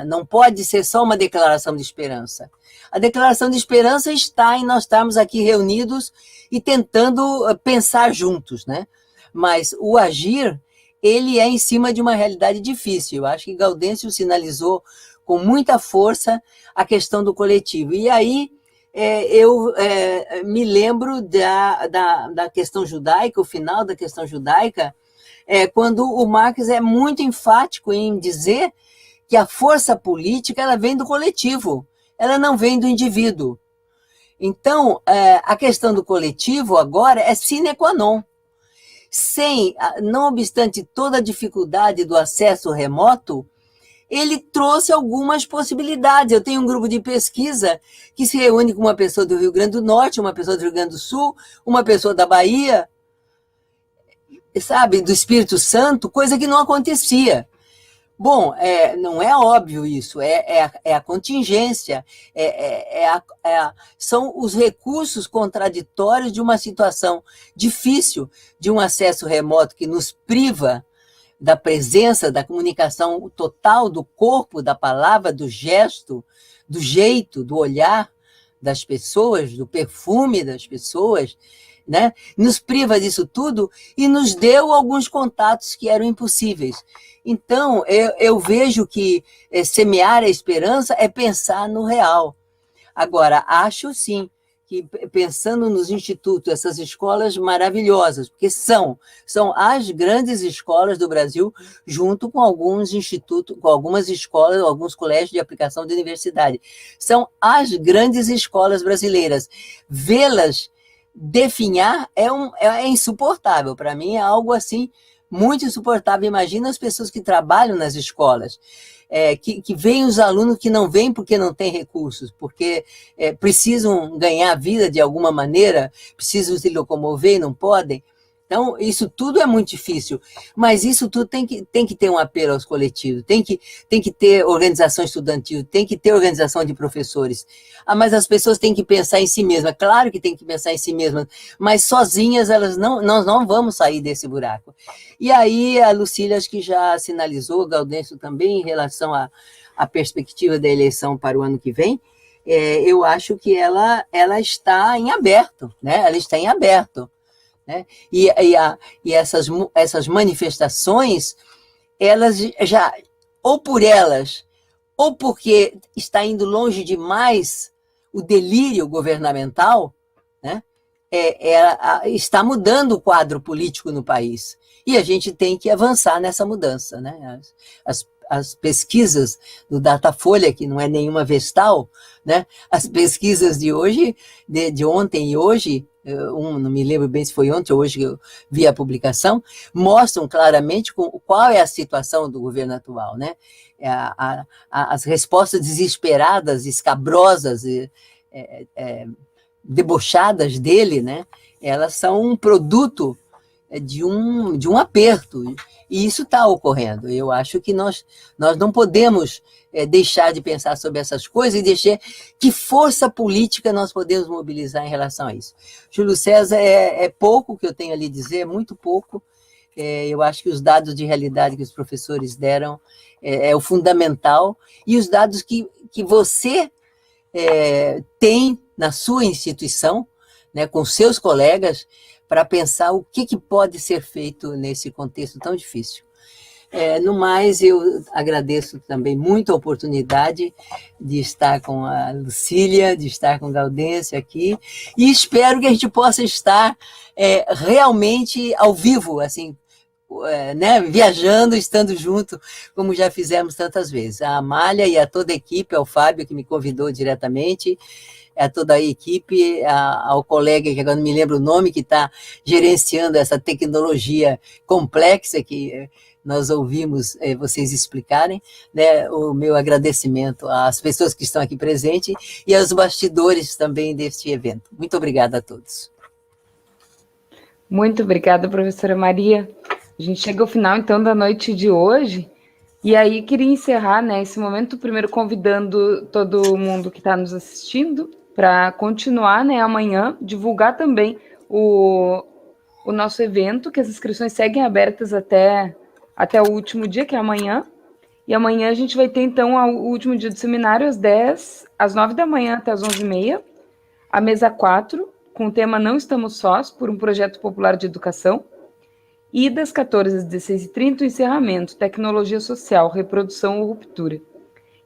não pode ser só uma declaração de esperança. A declaração de esperança está em nós estarmos aqui reunidos e tentando pensar juntos, né? Mas o agir, ele é em cima de uma realidade difícil. Eu acho que Gaudêncio sinalizou com muita força a questão do coletivo. E aí eu me lembro da questão judaica, o final da questão judaica, quando o Marx é muito enfático em dizer que a força política ela vem do coletivo, ela não vem do indivíduo. Então, a questão do coletivo agora é sine qua non. Não obstante toda a dificuldade do acesso remoto, ele trouxe algumas possibilidades. Eu tenho um grupo de pesquisa que se reúne com uma pessoa do Rio Grande do Norte, uma pessoa do Rio Grande do Sul, uma pessoa da Bahia, sabe, do Espírito Santo, coisa que não acontecia. Bom, não é óbvio isso, é a contingência, são os recursos contraditórios de uma situação difícil, de um acesso remoto que nos priva da presença, da comunicação total do corpo, da palavra, do gesto, do jeito, do olhar das pessoas, do perfume das pessoas, né? Nos priva disso tudo e nos deu alguns contatos que eram impossíveis. Então, eu vejo que semear a esperança é pensar no real. Agora, acho sim que, pensando nos institutos, essas escolas maravilhosas, porque são as grandes escolas do Brasil, junto com alguns institutos, com algumas escolas, alguns colégios de aplicação de universidade. São as grandes escolas brasileiras. Vê-las definhar é insuportável. Para mim é algo assim muito insuportável. Imagina as pessoas que trabalham nas escolas, que veem os alunos que não vêm porque não têm recursos, porque precisam ganhar vida de alguma maneira, precisam se locomover e não podem. Então, isso tudo é muito difícil, mas isso tudo tem que ter um apelo aos coletivos, tem que ter organização estudantil, tem que ter organização de professores. Mas as pessoas têm que pensar em si mesmas, claro que tem que pensar em si mesmas, mas sozinhas nós não vamos sair desse buraco. E aí a Lucília acho que já sinalizou, o Gaudêncio também, em relação à perspectiva da eleição para o ano que vem, eu acho que ela está em aberto, né? Ela está em aberto. Né? E essas manifestações, elas já, ou por elas, ou porque está indo longe demais o delírio governamental, né? Está mudando o quadro político no país. E a gente tem que avançar nessa mudança. Né? As pesquisas do Datafolha, que não é nenhuma Vestal, né? As pesquisas de hoje, de ontem e hoje, não me lembro bem se foi ontem ou hoje que eu vi a publicação, mostram claramente qual é a situação do governo atual, né? As respostas desesperadas, escabrosas, debochadas dele, né? Elas são um produto de um aperto, e isso está ocorrendo. Eu acho que nós não podemos deixar de pensar sobre essas coisas e deixar que força política nós podemos mobilizar em relação a isso. Júlio César, é pouco que eu tenho a lhe dizer, muito pouco. Eu acho que os dados de realidade que os professores deram é o fundamental, e os dados que você tem na sua instituição, né, com seus colegas, para pensar o que pode ser feito nesse contexto tão difícil. No mais, eu agradeço também muito a oportunidade de estar com a Lucília, de estar com o Gaudêncio aqui, e espero que a gente possa estar realmente ao vivo, assim, né, viajando, estando junto, como já fizemos tantas vezes. A Amália e a toda a equipe, ao Fábio, que me convidou diretamente, a toda a equipe, ao colega, que agora não me lembro o nome, que está gerenciando essa tecnologia complexa que nós ouvimos vocês explicarem, né? O meu agradecimento às pessoas que estão aqui presentes e aos bastidores também deste evento. Muito obrigada a todos. Muito obrigada, professora Maria. A gente chega ao final, então, da noite de hoje. E aí, queria encerrar, né, esse momento, primeiro convidando todo mundo que está nos assistindo para continuar, né, amanhã, divulgar também o nosso evento, que as inscrições seguem abertas até o último dia, que é amanhã. E amanhã a gente vai ter, então, o último dia do seminário, às 9 da manhã até às 11h30, a mesa 4, com o tema Não Estamos Sós, por um projeto popular de educação. E das 14 às 16h30, o encerramento, tecnologia social, reprodução ou ruptura.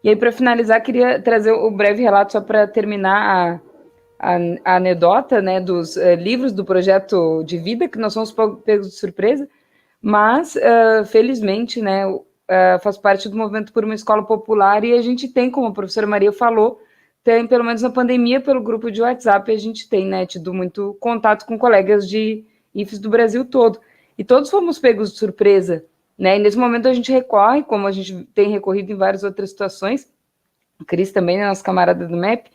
E aí, para finalizar, queria trazer o breve relato só para terminar a anedota, né, dos livros do projeto de vida, que nós somos pegos de surpresa, mas, felizmente, né, faz parte do movimento por uma escola popular e a gente tem, como a professora Maria falou, tem, pelo menos na pandemia, pelo grupo de WhatsApp, a gente tem, né, tido muito contato com colegas de IFES do Brasil todo. E todos fomos pegos de surpresa, né? E nesse momento a gente recorre, como a gente tem recorrido em várias outras situações, o Cris também, né, nosso camarada do MEP,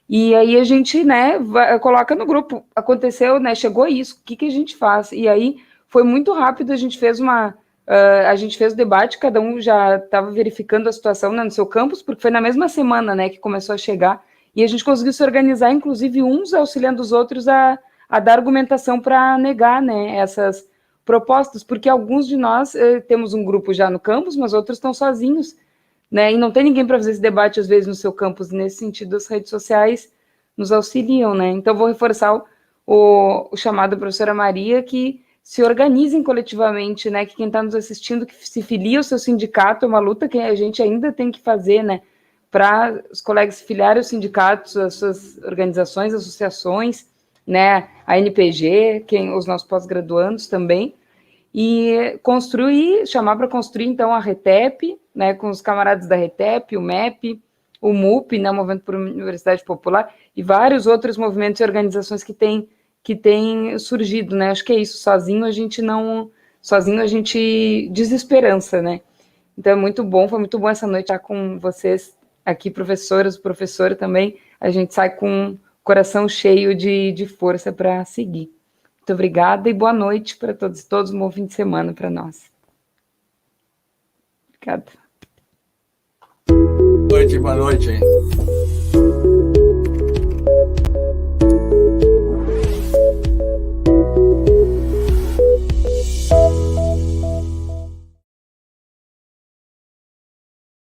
e aí a gente, né, coloca no grupo, aconteceu, né, chegou isso, o que a gente faz? E aí foi muito rápido, a gente fez o debate, cada um já estava verificando a situação, né, no seu campus, porque foi na mesma semana, né, que começou a chegar, e a gente conseguiu se organizar, inclusive uns auxiliando os outros a dar argumentação para negar, né, essas propostas, porque alguns de nós temos um grupo já no campus, mas outros estão sozinhos, né? E não tem ninguém para fazer esse debate, às vezes, no seu campus. Nesse sentido, as redes sociais nos auxiliam, né? Então, vou reforçar o chamado da professora Maria, que se organizem coletivamente, né? Que quem está nos assistindo, que se filie ao seu sindicato, é uma luta que a gente ainda tem que fazer, né? Para os colegas se filiarem aos sindicatos, às suas organizações, associações, né? A NPG, os nossos pós-graduandos também, e chamar para construir, então, a RETEP, né, com os camaradas da RETEP, o MEP, o MUP, né, o Movimento por uma Universidade Popular, e vários outros movimentos e organizações que têm surgido, né, acho que é isso, sozinho a gente desesperança, né, então é muito bom, foi muito bom essa noite estar com vocês aqui, professoras, professor também, a gente sai com o coração cheio de força para seguir. Muito obrigada e boa noite para todos, um bom fim de semana para nós. Obrigada. Boa noite.